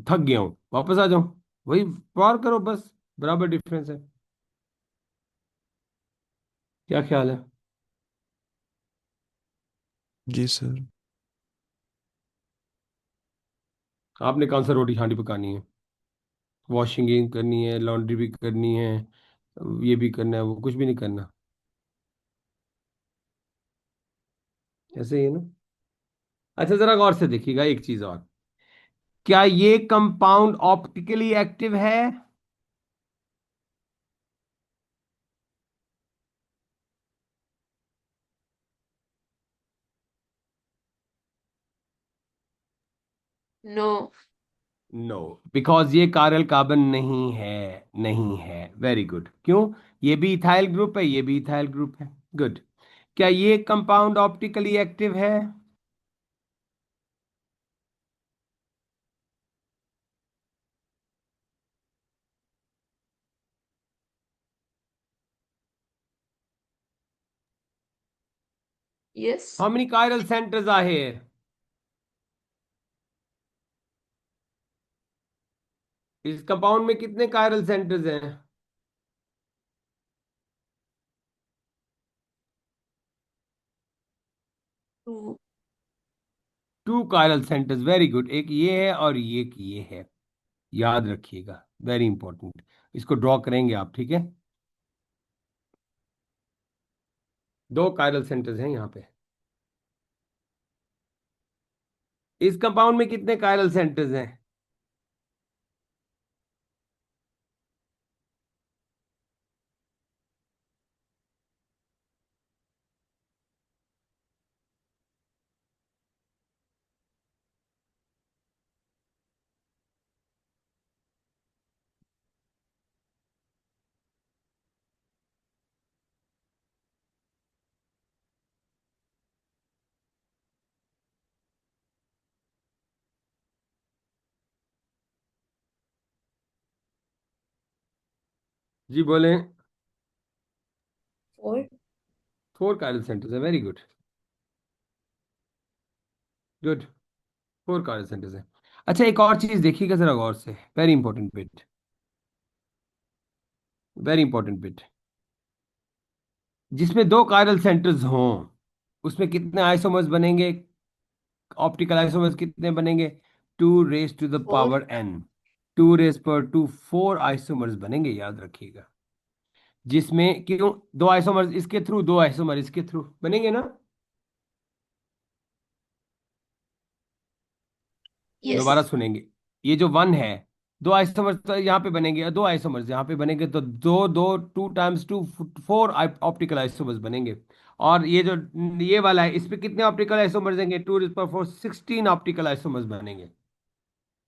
थक गया हूँ, वापस आ जाओ, वही पार करो बस, बराबर डिफरेंस है। क्या ख्याल है? जी सर। आपने कौन सा रोटी हांडी पकानी है? वॉशिंग करनी है, लॉन्ड्री भी करनी है, ये भी करना है, वो कुछ भी नहीं करना, ऐसे ही है ना। अच्छा जरा गौर से देखिएगा एक चीज और, क्या ये कंपाउंड ऑप्टिकली एक्टिव है? नो। नो, बिकॉज ये कायरल कार्बन नहीं है, नहीं है। Very good. क्यों? ये भी इथाइल ग्रुप है, ये भी इथाइल ग्रुप है। गुड। क्या ये कंपाउंड ऑप्टिकली एक्टिव है? Yes. How many chiral centres are here? इस कंपाउंड में कितने कायरल सेंटर्स हैं? Two. Two chiral centres, very good. एक ये है और एक ये है, याद रखिएगा, वेरी इंपॉर्टेंट। इसको ड्रॉ करेंगे आप, ठीक है? दो कायरल सेंटर्स हैं यहाँ पे। इस कंपाउंड में कितने कायरल सेंटर्स हैं? जी बोलें। Four. फोर कायरल सेंटर्स है, very good. Good. 4 chiral centres है। अच्छा, एक और चीज देखिएगा जरा गौर से, very important bit, very important bit. जिसमें 2 कायरल सेंटर्स हों उसमें कितने आइसोमर्स बनेंगे? ऑप्टिकल आइसोमर्स कितने बनेंगे? 2 raised to the 4. power n, 2 raised to 4 isomers बनेंगे, याद रखिएगा। जिसमें क्यों 2 आइसोमर्स इसके थ्रू, 2 आइसोमर इसके थ्रू बनेंगे ना? दोबारा Yes. सुनेंगे। ये जो 1 है, 2 आइसोमर्स तो यहाँ पे बनेंगे, 2 आइसोमर्स यहाँ पे बनेंगे, तो दो दो 2 × 2 4 ऑप्टिकल आइसोमर्स बनेंगे। और ये जो ये वाला है, इस पे कितने ऑप्टिकल आइसोमर्स देंगे? 2 × 4 16 ऑप्टिकल आइसोमर्स बनेंगे।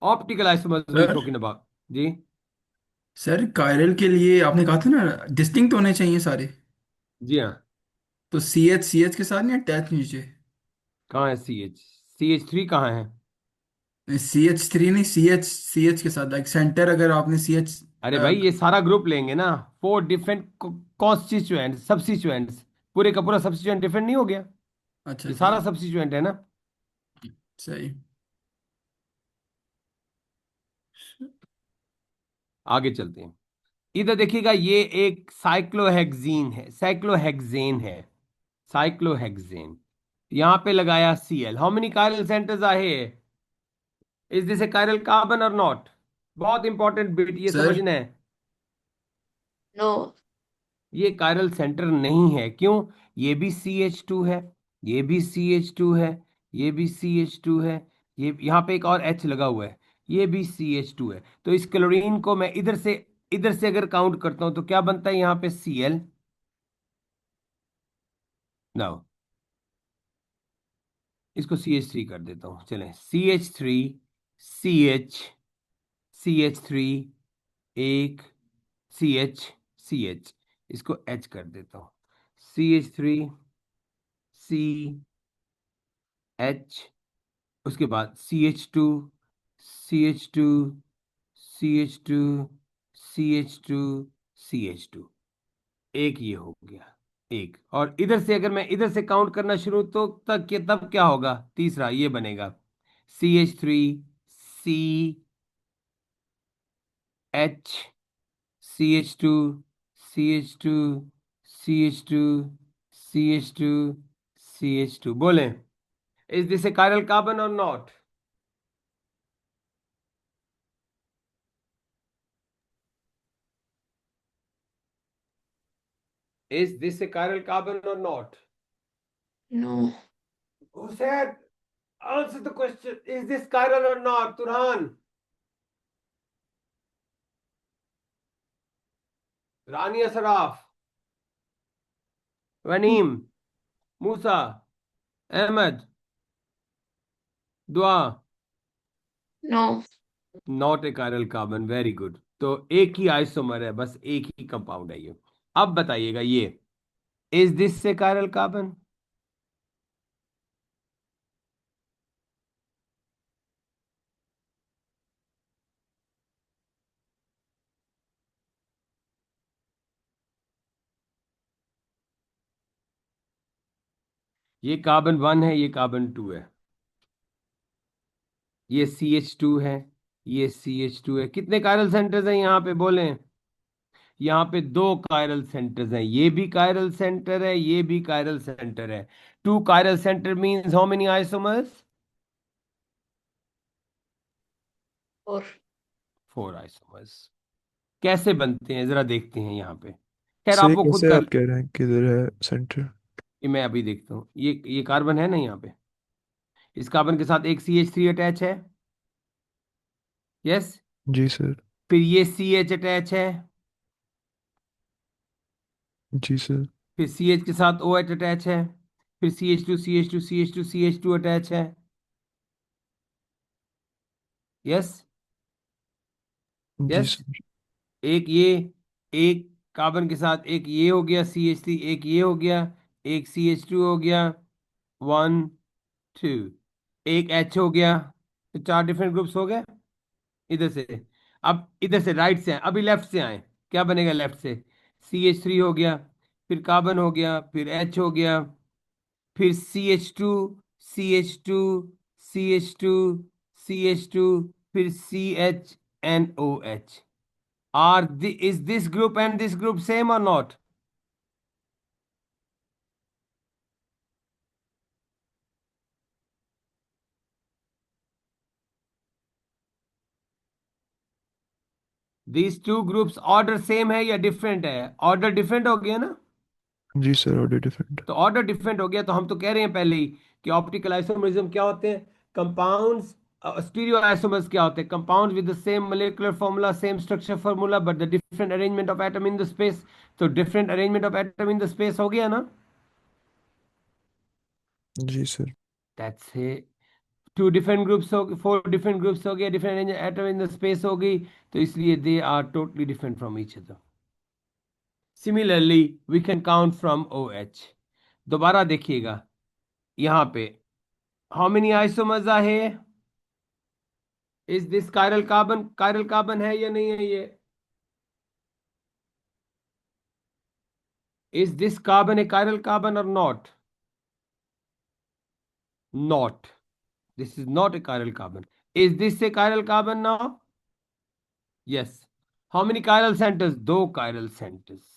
Optical isomers we sir talking about जी। सर कायरल के लिए आपने कहा था ना डिस्टिंक्ट होने चाहिए सारे। जी हाँ। तो सी एच के साथ नहीं अटैच नीचे? कहाँ है CH3 कहाँ है? CH3 नहीं, सी एच के साथ लाइक सेंटर, अगर आपने सी एच। अरे भाई, ये सारा ग्रुप लेंगे ना, 4 डिफरेंट कॉन्स्टिट्यूएंट सब्सिट्यूएंट्स, पूरे का पूरा सब्सिट्यूएंट डिफरेंट नहीं हो गया? अच्छा ये ठीक सारा है। सब्सिट्यूएंट है ना। सही। आगे चलते हैं। इधर देखिएगा, ये एक साइक्लोहेक्सीन है, साइक्लोहेक्सेन है, साइक्लोहेक्सेन। यहां पे लगाया Cl। How many chiral centres are here? Is this a chiral carbon और नॉट? बहुत इंपॉर्टेंट बिट ये सर समझना है। No. ये कायरल सेंटर नहीं है, क्यों? ये भी CH2 है, ये भी CH2 है, ये भी CH2 है, ये यहाँ पे एक और H लगा हुआ है, ये भी CH2 है। तो इस क्लोरीन को मैं इधर से अगर काउंट करता हूं तो क्या बनता है यहाँ पे? Cl। नाउ इसको CH3 कर देता हूँ, चलें। CH3, CH, CH3, एक CH, इसको H कर देता हूँ। CH3, CH, उसके बाद CH2, CH2, CH2, CH2, CH2, एक ये हो गया, एक। और इधर से अगर मैं इधर से काउंट करना शुरू तो तब क्या होगा? तीसरा ये बनेगा CH3, C, H, CH2, CH2, CH2, CH2, CH2। बोलें, is this a chiral carbon और not? Is this a chiral carbon or not? No. Who said? Answer the question. Is this chiral or not, Turhan? Rania Saraf, Waneem, Musa, Ahmed, Dua. No. Not a chiral carbon, very good. तो एक ही isomer है, बस एक ही compound है ये। अब बताइएगा, ये is this A chiral carbon? ये कार्बन 1 है, ये कार्बन 2 है, ये CH2 है, ये CH2 है। कितने कायरल सेंटर्स हैं यहाँ पे? बोलें। यहाँ पे 2 कायरल सेंटर्स हैं, ये भी कायरल सेंटर है, ये भी कायरल सेंटर है। 2 chiral centre means how many isomers? 4. 4 isomers. कैसे बनते हैं जरा देखते हैं यहाँ पे। खैर सर आप ये वो खुद कैसे कर, आप कह रहे हैं किधर है सेंटर? ये मैं अभी देखता हूँ। ये कार्बन है ना यहाँ पे, इस कार्बन के साथ एक CH3 अटैच है, यस। जी सर। फिर ये CH अटैच है, जी सर। फिर CH के साथ OH अटैच है, फिर CH2, CH2, CH2, CH2 attach है, यस, जी यस। सर। एक ये, एक कार्बन के साथ एक ये हो गया CH3, एक ये हो गया, एक CH2 हो गया, 1 2, एक H हो गया। तो 4 डिफरेंट ग्रुप्स हो गए इधर से। अब इधर से राइट से आए, अभी लेफ्ट से आए, क्या बनेगा लेफ्ट से? CH3 हो गया, फिर कार्बन हो गया, फिर H हो गया, फिर CH2, CH2, CH2 CH2 फिर CHNOH. Is this group and this group same or not? These two groups order same है या different है? Order different हो गया ना? जी सर, ऑर्डर डिफरेंट। तो ऑर्डर डिफरेंट हो गया, तो हम तो कह रहे हैं पहले ही कि ऑप्टिकल आइसोमरिज्म क्या होते हैं? कंपाउंड्स। स्टीरियो आइसोमर्स क्या होते हैं? Compounds with the same molecular formula, same structure formula, but the different arrangement of atom in the space. तो different arrangement of atom in the space हो गया ना? जी sir. That's it. Two different groups हो गए, four different groups हो गए, different atom in the space हो गई, तो इसलिए they are totally different from each other. Similarly we can count from OH। दोबारा देखिएगा यहाँ पे, how many isomers are here? Is this chiral carbon? Chiral carbon है या नहीं है ये? Is this carbon a chiral carbon और not? Not, this is not a chiral carbon. Is this a chiral carbon now? Yes. How many chiral centres? दो chiral centres.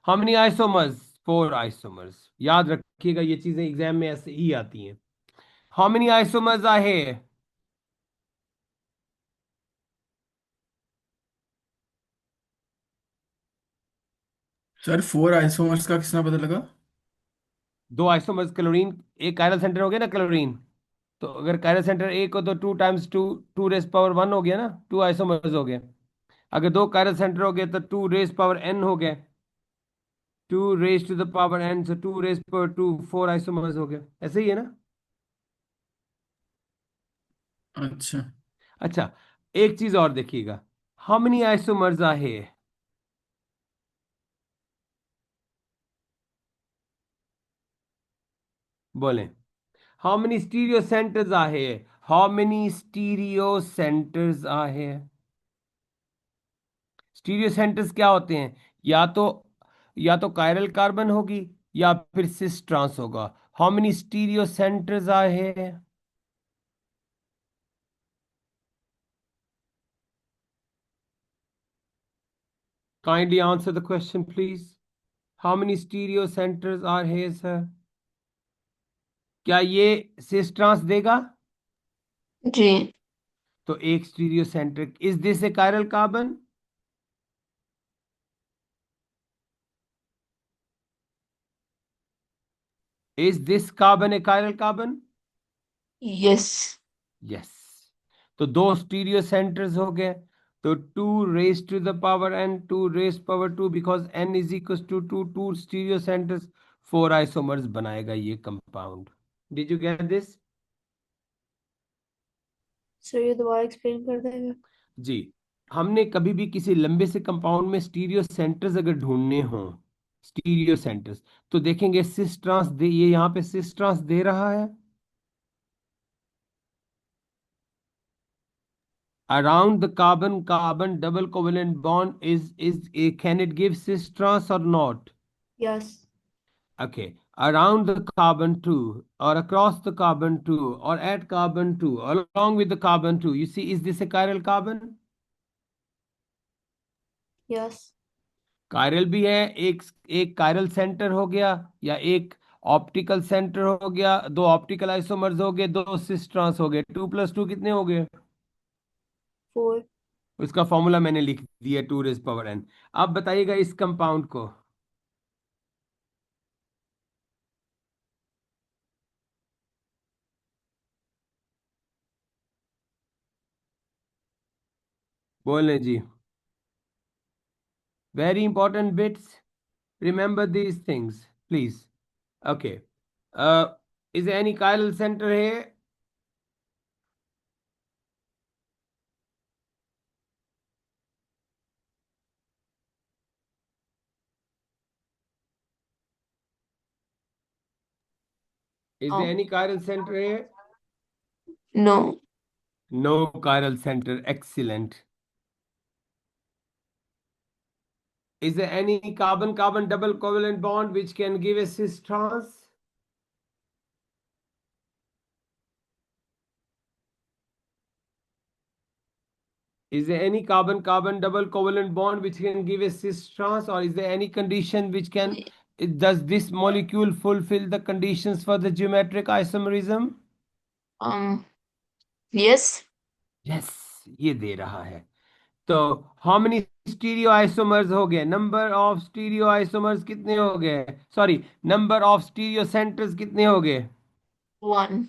How many isomers? Four isomers. याद रखिएगा, ये चीजें exam में ऐसे ही आती हैं। How many isomers are here? Sir 4 isomers का किसने पता लगा? दो आइसोमर्स क्लोरीन, एक कायरल सेंटर हो गया ना क्लोरीन। तो अगर कायरल सेंटर एक हो तो 2 × 2, 2⁻1 हो गया ना, 2 आइसोमर्स हो गए। अगर दो कायरल सेंटर हो गए तो 2⁻n हो गए, 2⁻n, so 2⁻2, 4 आइसोमर्स हो गए। ऐसे ही है ना? अच्छा। अच्छा, एक चीज और देखिएगा, how many isomers are here? बोलें। How many stereo centres are here? How many stereo centres are here? Stereo centres क्या होते हैं? या तो कायरल कार्बन होगी या फिर सिस ट्रांस होगा। How many stereo centres are here? Kindly answer the question, please. How many stereo centers are here, sir? क्या ये सिस ट्रांस देगा? जी। तो एक stereo centre. Is this a chiral carbon? Is this carbon a chiral carbon? Yes. Yes. तो दो stereo centres हो गए, तो 2⁻n, 2⁻², because n is equal to 2 stereo centres, 4 isomers बनाएगा ये compound. Did you get this? Sir ये दोबारा explain कर देंगे? जी। हमने कभी भी किसी लंबे से कंपाउंड में स्टीरियो सेंटर्स अगर ढूंढने हों, स्टीरियो सेंटर्स, तो देखेंगे सिस ट्रांस दे, ये यहाँ पे सिस ट्रांस दे रहा है। Around the carbon double covalent bond can it give cis trans or not? Yes. Okay. Around the carbon 2 or across the carbon 2 or at carbon 2 along with the carbon 2, you see, is this a chiral carbon? Yes. Chiral भी है, एक एक chiral centre हो गया या एक optical centre हो गया, दो ऑप्टिकल आइसोमर्स हो गए, दो सिस ट्रांस हो गए। 2 + 2 कितने हो गए? 4। उसका फॉर्मूला मैंने लिख दिया, 2⁻n। अब बताइएगा इस कंपाउंड को। बोलें जी। Very important bits. Remember these things, please. Okay. Is there any chiral center here? Is there any chiral center here? No. No chiral center. Excellent. Is there any carbon-carbon double covalent bond which can give a cis trans? Is there any carbon-carbon double covalent bond which can give a cis trans, or is there any condition which can, does this molecule fulfill the conditions for the geometric isomerism? Yes. Yes, ये दे रहा है. तो how many stereoisomers हो गए? Number of stereoisomers कितने हो गए? Sorry, number of stereocenters कितने हो गए? 1.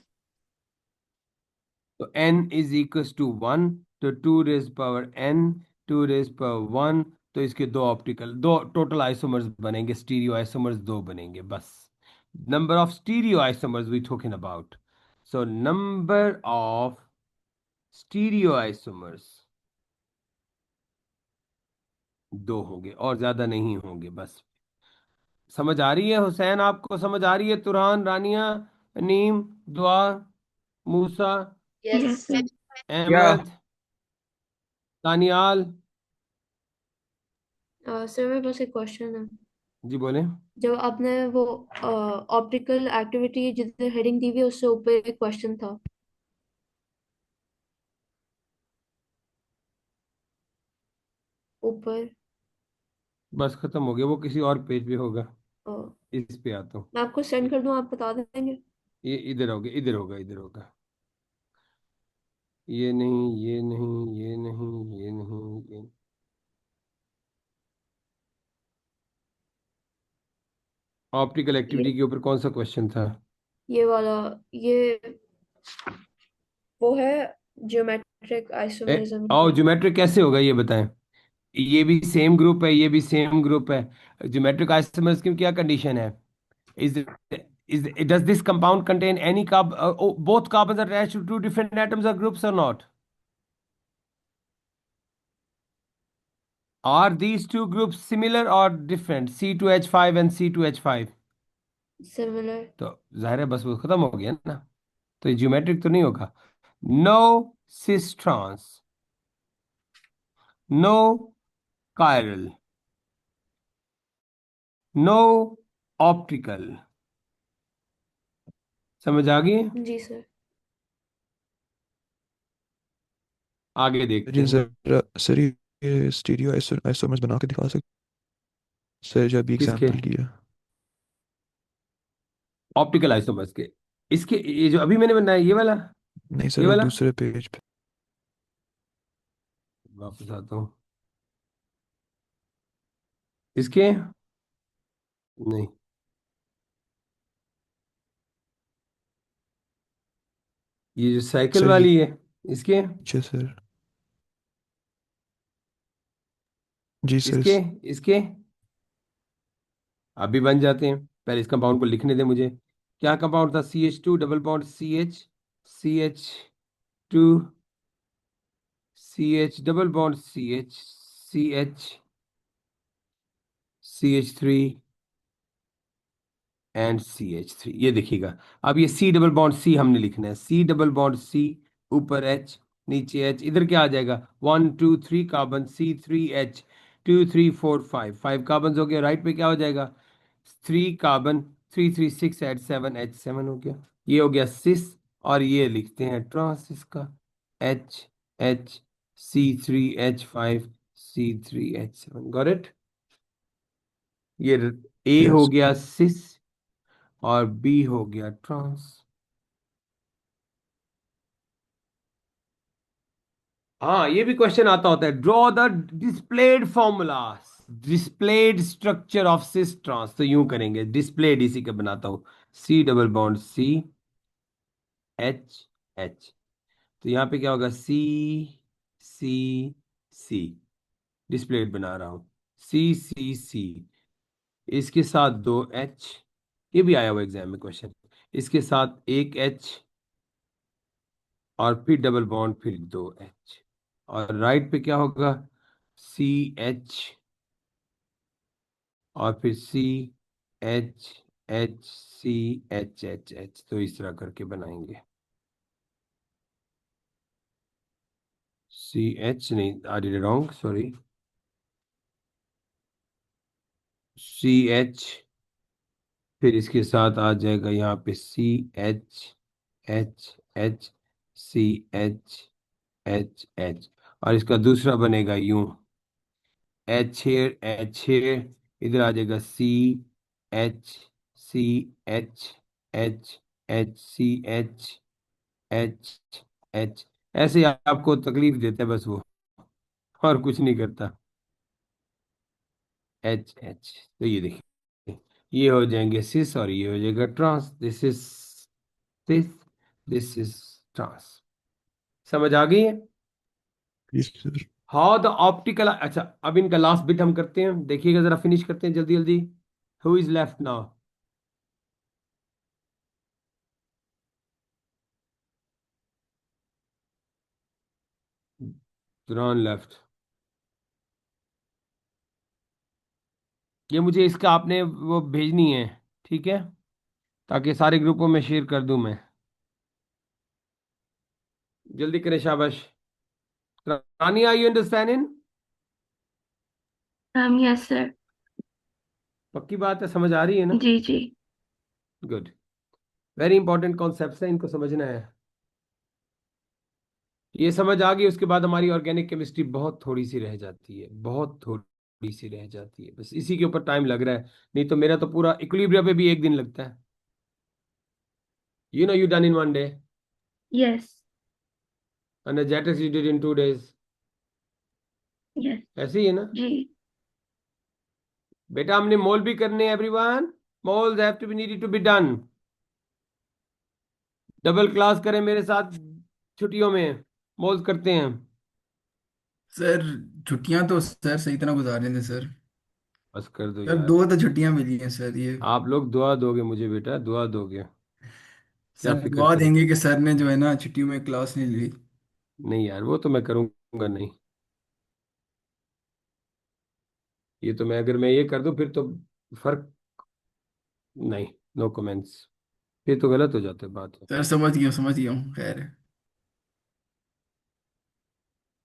तो n is equals to 1, तो 2 raised power n, 2 raised power 1, तो इसके दो टोटल आइसोमर्स बनेंगे, स्टीरियो आइसोमर्स दो बनेंगे बस. Number of stereo isomers we talking about. So number of stereo isomers दो होंगे और ज्यादा नहीं होंगे बस. समझ आ रही है हुसैन? आपको समझ आ रही है? तुरहान, रानिया, नीम, दुआ, मूसा, Yes, sir. या अहमद, दानियाल. सर मेरे पास एक क्वेश्चन है. जी बोले. जब आपने वो ऑप्टिकल एक्टिविटी जितने हेडिंग दी हुई है उससे ऊपर एक क्वेश्चन था. ऊपर. बस खत्म हो गया, वो किसी और पेज पे होगा. अ, इस पे आता हूँ. मैं आपको सेंड कर दूं, आप बता देंगे. ये इधर होगा, इधर होगा, इधर होगा. ये नहीं, ये नहीं, ये नहीं, ये नहीं, ये. ऑप्टिकल एक्टिविटी के ऊपर कौन सा क्वेश्चन था? ये वाला. ये वो है जियोमेट्रिक आइसोमेरिज्म और का. ज्योमेट्रिक कैसे होगा ये बताएं. ये भी सेम ग्रुप है, ये भी सेम ग्रुप है. ज्योमेट्रिक आइसोमर्स की क्या कंडीशन है? Is does this compound contain any both carbons are attached to two different atoms or groups or not? Are these two groups similar or different, C2H5 and C2H5? Similar. तो जाहिर है बस वो खत्म हो गया ना. तो ये ज्योमेट्रिक तो नहीं होगा. No cis trans, no chiral, no optical. समझ आ गई? जी सर. आगे देखते सर ये हैं. जरा सर ये स्टीरियो आइसोमर्स बना के दिखा सकते सर, जो अभी किसके? एग्जांपल किया. ऑप्टिकल आइसोमर्स के. इसके ये जो अभी मैंने बनाया ये वाला, नहीं ये सर, वो वाला. दूसरे पेज पे. वापस आता हूँ. इसके नहीं, ये जो साइकिल सर ये वाली है इसके, नीचे सर. जी सर. इसके, इसके अभी बन जाते हैं. पहले इस कंपाउंड को लिखने दें मुझे. क्या कंपाउंड था? CH2 double bond CH, CH2, CH double bond CH, CH, CH3 and CH3. ये देखिएगा. अब ये C डबल बॉन्ड C हमने लिखना है. C डबल बॉन्ड C, ऊपर H, नीचे H. इधर क्या आ जाएगा? 1 2 3 कार्बन, C3H, 2 3 4 5, 5 कार्बन हो गया. राइट पे क्या हो जाएगा? 3 कार्बन, 3 3 6 8 7 H7 हो गया. ये हो गया सिस. और ये लिखते हैं ट्रांस इसका, H H, C3H5, C3H7. Got it? ये A हो यस. गया सिस और बी हो गया ट्रांस. हाँ, ये भी क्वेश्चन आता होता है. Draw the displayed formula, displayed structure of cis trans. तो यूं करेंगे, डिस्प्लेड इसी का बनाता हूं. C double bond C, H H. तो यहाँ पे क्या होगा? C C C. डिस्प्लेड बना रहा हूं. C C C. इसके साथ दो H. ये भी आया हुआ एग्जाम में क्वेश्चन. इसके साथ एक H और फिर डबल बॉन्ड, फिर दो H. और राइट पे क्या होगा? CH और फिर CH H CH H H. तो इस तरह करके बनाएंगे. CH नहीं, I did wrong, sorry. CH, फिर इसके साथ आ जाएगा यहाँ पे CH H H CH H H. और इसका दूसरा बनेगा यूं, H इधर आ जाएगा H H H H। ऐसे ही आपको तकलीफ देता है बस वो, और कुछ नहीं करता। H। तो ये देखिए, ये हो जाएंगे सिस और ये हो जाएगा trans. This is cis, this is trans. समझ आ गई है? Yes, sir. How the optical. अच्छा, अब इनका लास्ट बिट हम करते हैं, देखिएगा जरा, फिनिश करते हैं जल्दी जल्दी। Who is left now? तुरान left. ये मुझे इसका आपने वो भेजनी है, ठीक है, ताकि सारे ग्रुपों में शेयर कर दूं मैं। जल्दी करें, शाबाश। Rani, are you understanding? Yes sir. पक्की बात है, समझ आ रही है ना? जी जी। गुड। वेरी इंपॉर्टेंट कॉन्सेप्ट्स है, इनको समझना है। ये समझ आ गई, उसके बाद हमारी ऑर्गेनिक केमिस्ट्री बहुत थोड़ी सी रह जाती है, बहुत थोड़ी सी रह जाती है, बस इसी के ऊपर टाइम लग रहा है। नहीं तो मेरा तो पूरा इक्विलिब्रियम पे भी एक दिन लगता है। You done in 1 day. Yes Energetics you did in 2 days. Yes ऐसे ही है ना जी। बेटा? हमने मोल भी करने हैं everyone. Moles have to be needed to be done. Double class करें मेरे साथ छुट्टियों में, मोल्स करते हैं। सर छुट्टियां तो सर सही तरह गुजार रहे थे सर। बस कर दो सर यार। 2 तो छुट्टियां मिली हैं सर ये। आप लोग दुआ दोगे मुझे बेटा, दुआ दोगे। क्या सर फिक्र दुआ करो। देंगे कि सर ने जो है ना छुट्टियों में क्लास नहीं ली। नहीं यार, वो तो मैं करूंगा नहीं। ये तो मैं, अगर मैं ये कर दूं फिर तो फर्क नहीं। No comments. फिर तो गलत हो जाते बात है। सर समझ गया हूँ खैर।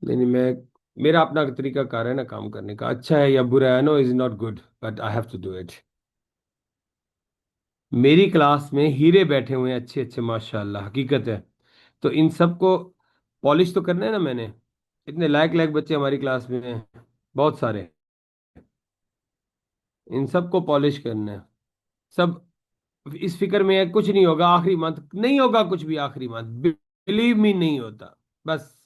नहीं नहीं, मैं, मेरा अपना तरीका कार है ना काम करने का। अच्छा है या बुरा है, no is not good, but I have to do it. मेरी क्लास में हीरे बैठे हुए हैं, अच्छे अच्छे माशाल्लाह, हकीकत है। तो इन सबको पॉलिश तो करना है ना मैंने। इतने लायक लायक बच्चे हमारी क्लास में हैं, बहुत सारे। इन सबको पॉलिश करना है। सब इस फिक्र में है कुछ नहीं होगा आखिरी मंथ, नहीं होगा कुछ भी आखिरी मंथ, बिलीव मी, नहीं होता। बस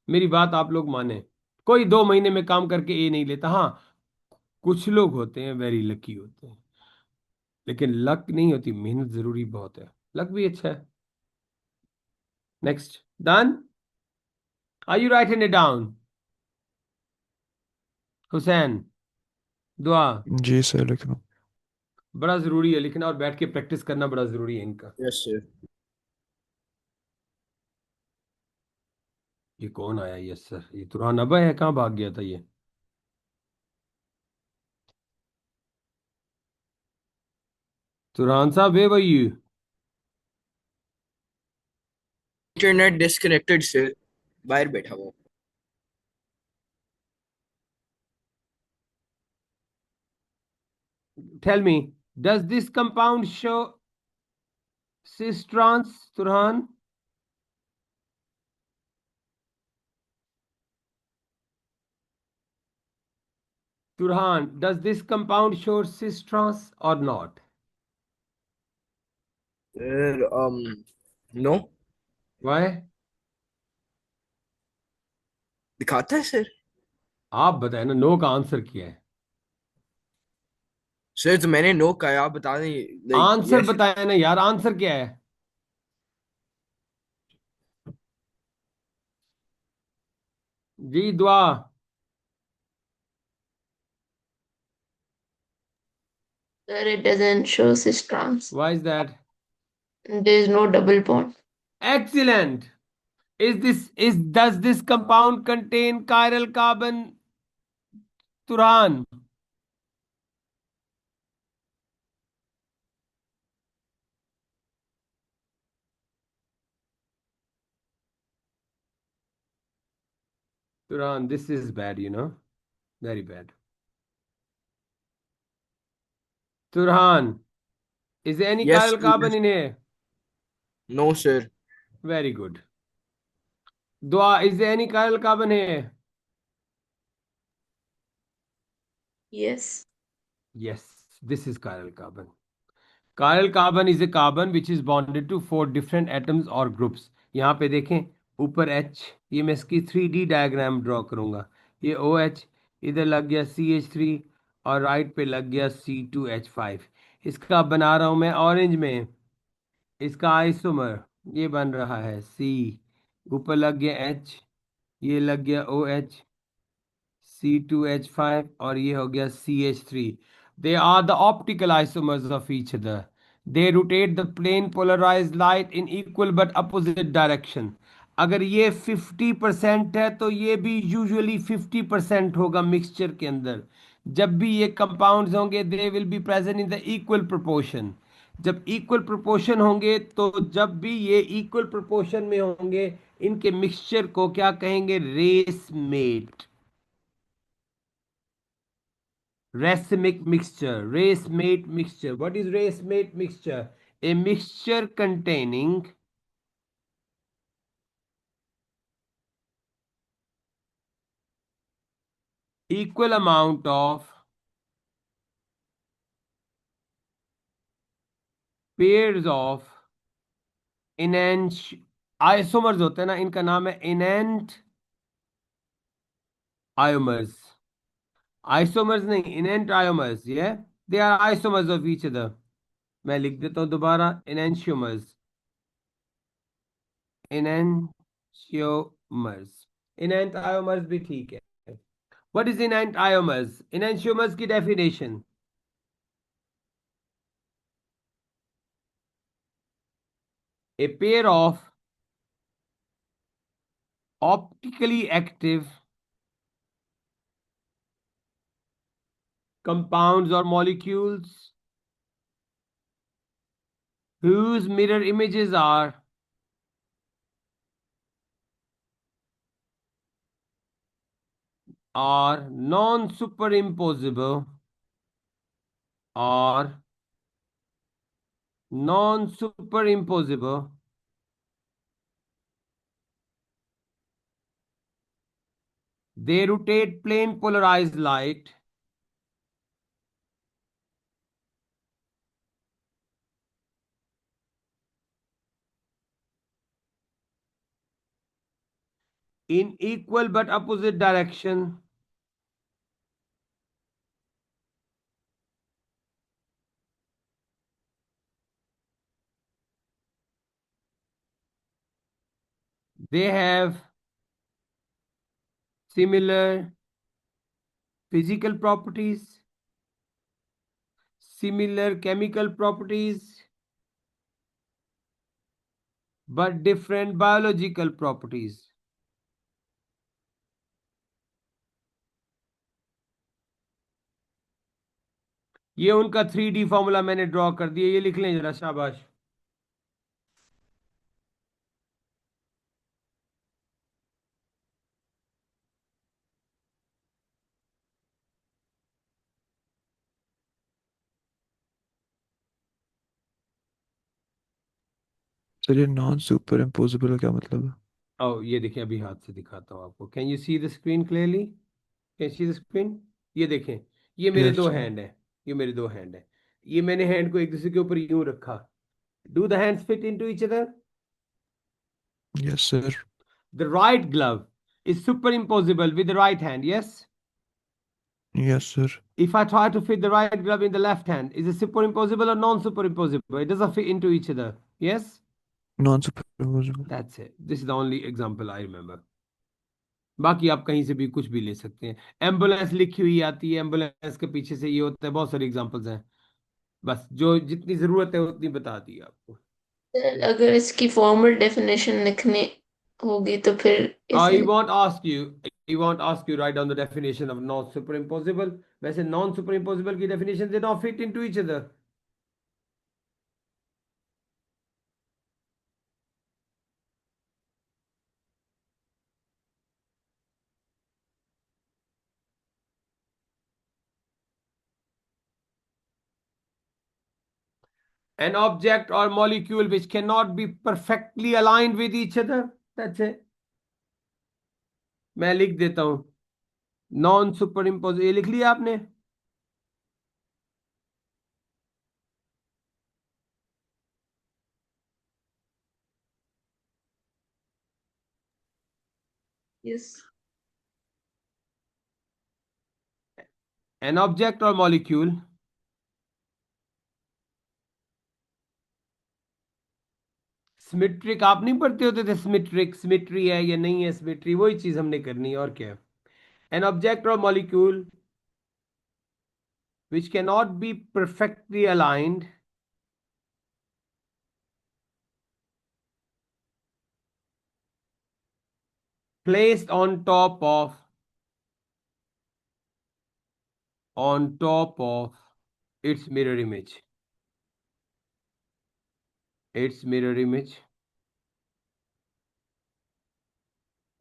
मेरी बात आप लोग माने। कोई 2 महीने में काम करके ये नहीं लेता। हाँ, कुछ लोग होते हैं वेरी लकी होते हैं, लेकिन लक नहीं होती, मेहनत जरूरी बहुत है। लक भी अच्छा है। Next, done. Are you writing it down? Hussain, Dua. जी सर, लिख रहा हूँ। बड़ा जरूरी है लिखना, और बैठ के प्रैक्टिस करना बड़ा जरूरी है इनका। Yes sir. ये कौन आया? यस सर, ये तुरान अबा है, कहाँ भाग गया था ये? तुरान साहब, वे वही यू? इंटरनेट डिस्कनेक्टेड सर, बाहर बैठा हुआ। Tell me, does this compound show cis trans, Turhan? Turhan, does this compound show cis trans or not? Sir no. Why? दिखाता है सर। आप बताए ना, नो का आंसर क्या है? सर तो मैंने नो कहा, आप बता दें लाइक आंसर यस। बताए ना यार, आंसर क्या है? जी, दुआ। Sir, it doesn't show cis trans. Why is that? There is no double bond. Excellent. Does this compound contain chiral carbon, Turhan? Turhan, this is bad, very bad. Turhan, is there any yes chiral carbon in here? No sir. Very good. Dua, is there any chiral carbon here? Yes. Yes, this is chiral carbon. Chiral carbon is a carbon which is bonded to 4 different atoms or groups. यहाँ पे देखें ऊपर H, ये मैं इसकी 3D diagram draw करूँगा. ये OH, इधर लग गया CH3 और राइट पे लग गया C2H5. इसका बना रहा हूँ मैं ऑरेंज में. इसका आइसोमर ये बन रहा है C, ऊपर लग गया H, ये लग गया OH, C2H5 और ये हो गया CH3. They are the optical isomers of each other. They rotate the plane polarized light in equal but opposite direction. अगर ये 50% है तो ये भी यूजुअली 50% होगा मिक्सचर के अंदर. जब भी ये कंपाउंड्स होंगे they will be present in the equal proportion. जब इक्वल प्रोपोर्शन होंगे तो जब भी ये इक्वल प्रोपोर्शन में होंगे इनके मिक्सचर को क्या कहेंगे? ResMed. Racemic mixture, racemate mixture. What is racemate mixture? A mixture containing equal amount of pairs of enant isomers होते हैं ना, इनका नाम है enant iomers. Isomers नहीं, enant iomers. Yeah, they are isomers of each other. मैं लिख देता हूँ दोबारा, enantiomers. Enantiomers. Enantiomers भी ठीक है. What is enantiomers? Enantiomers की definition. A pair of optically active compounds or molecules whose mirror images are non-superimposable or non-superimposable they rotate plane polarized light in equal but opposite direction they have similar physical properties, similar chemical properties, but different biological properties. ये उनका 3D formula मैंने draw कर दिया, ये लिख लें जरा, शाबाश. सर ये नॉन सुपर इम्पोजिबल का क्या मतलब है? ओ ये देखिए, अभी हाथ से दिखाता हूँ आपको. Can you see the screen clearly? Can see the screen? ये देखें, ये मेरे यस दो हैंड है, ये मेरे दो हैंड है. ये मैंने हैंड को एक दूसरे के ऊपर यूं रखा. Do the hands fit into each other? Yes sir. The right glove is superimposable with the right hand, yes? Yes sir. If I try to fit the right glove in the left hand, is it superimposable or non-superimposable? It doesn't fit into each other, yes? Non super imposable. That's it. This is the only example I remember. बाकी आप कहीं से भी कुछ भी ले सकते हैं. एम्बुलेंस लिखी हुई आती है, एम्बुलेंस के पीछे से ये होता है, बहुत सारे एग्जांपल्स हैं. बस जो जितनी जरूरत है उतनी बता दी आपको. अगर इसकी फॉर्मल डेफिनेशन लिखने होगी तो फिर He इसे won't ask you. He won't ask you write down the definition of non-superimposable. वैसे non-superimposable की definition they don't fit into each other. An object or molecule which cannot be perfectly aligned with each other. That's it. मैं लिख देता हूं non-superimposable. ये लिख लिया आपने? Yes. An object or molecule symmetric, आप नहीं पढ़ते होते थे सिमेट्रिक, सिमेट्री है या नहीं है सिमेट्री, वही चीज हमने करनी है और क्या है। एन ऑब्जेक्ट और molecule which cannot be perfectly aligned placed on top of its mirror image,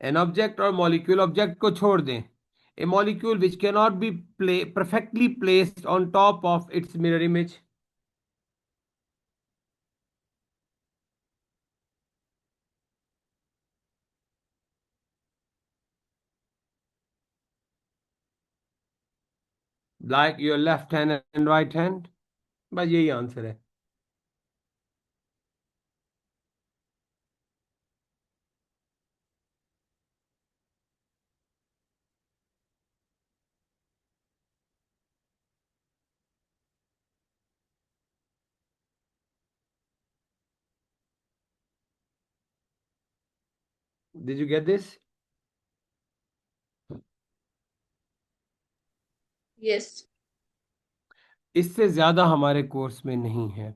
an object or molecule, object को छोड़ दें, a molecule which cannot be perfectly placed on top of its mirror image, like your left hand and right hand। बस यही answer है। Did you get this? Yes. इससे ज्यादा हमारे course में नहीं है।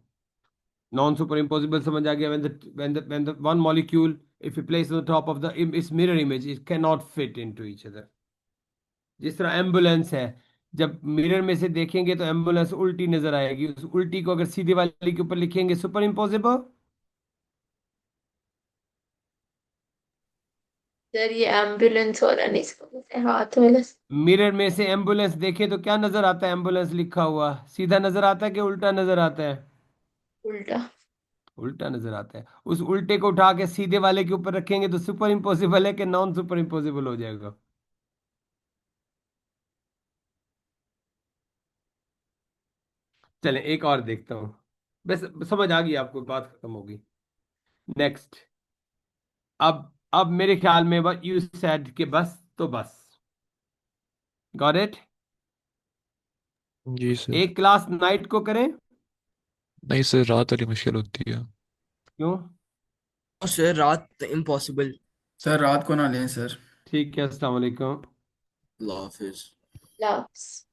नॉन सुपर इम्पॉसिबल समझ आ गया। when the one molecule, if you place on the top of the its mirror image, it cannot fit into each other। जिस तरह एम्बुलेंस है, जब मिरर में से देखेंगे तो एम्बुलेंस उल्टी नजर आएगी, उस उल्टी को अगर सीधे वाली के ऊपर लिखेंगे सुपर इम्पॉसिबल। सर ये एम्बुलेंस वाला नहीं समझते, हाथ में मिरर में से एम्बुलेंस देखे तो क्या नजर आता है? एम्बुलेंस लिखा हुआ सीधा नजर आता है कि उल्टा नजर आता है? उल्टा। उल्टा नजर आता है। उस उल्टे को उठा के सीधे वाले के ऊपर रखेंगे तो सुपर इम्पॉसिबल है कि नॉन सुपर इम्पॉसिबल हो जाएगा? चलें एक और देखता हूं, बस समझ आ गई आपको, बात खत्म होगी। नेक्स्ट। अब मेरे ख्याल में व्हाट यू सेड कि बस तो बस, गॉट इट। जी सर। एक क्लास नाइट को करें? नहीं सर, रात वाली मुश्किल होती है। क्यों? और सर रात इम्पॉसिबल। सर रात को ना लें सर। ठीक है, अस्सलाम वालेकुम। अल्लाह हाफिज। लाप्स।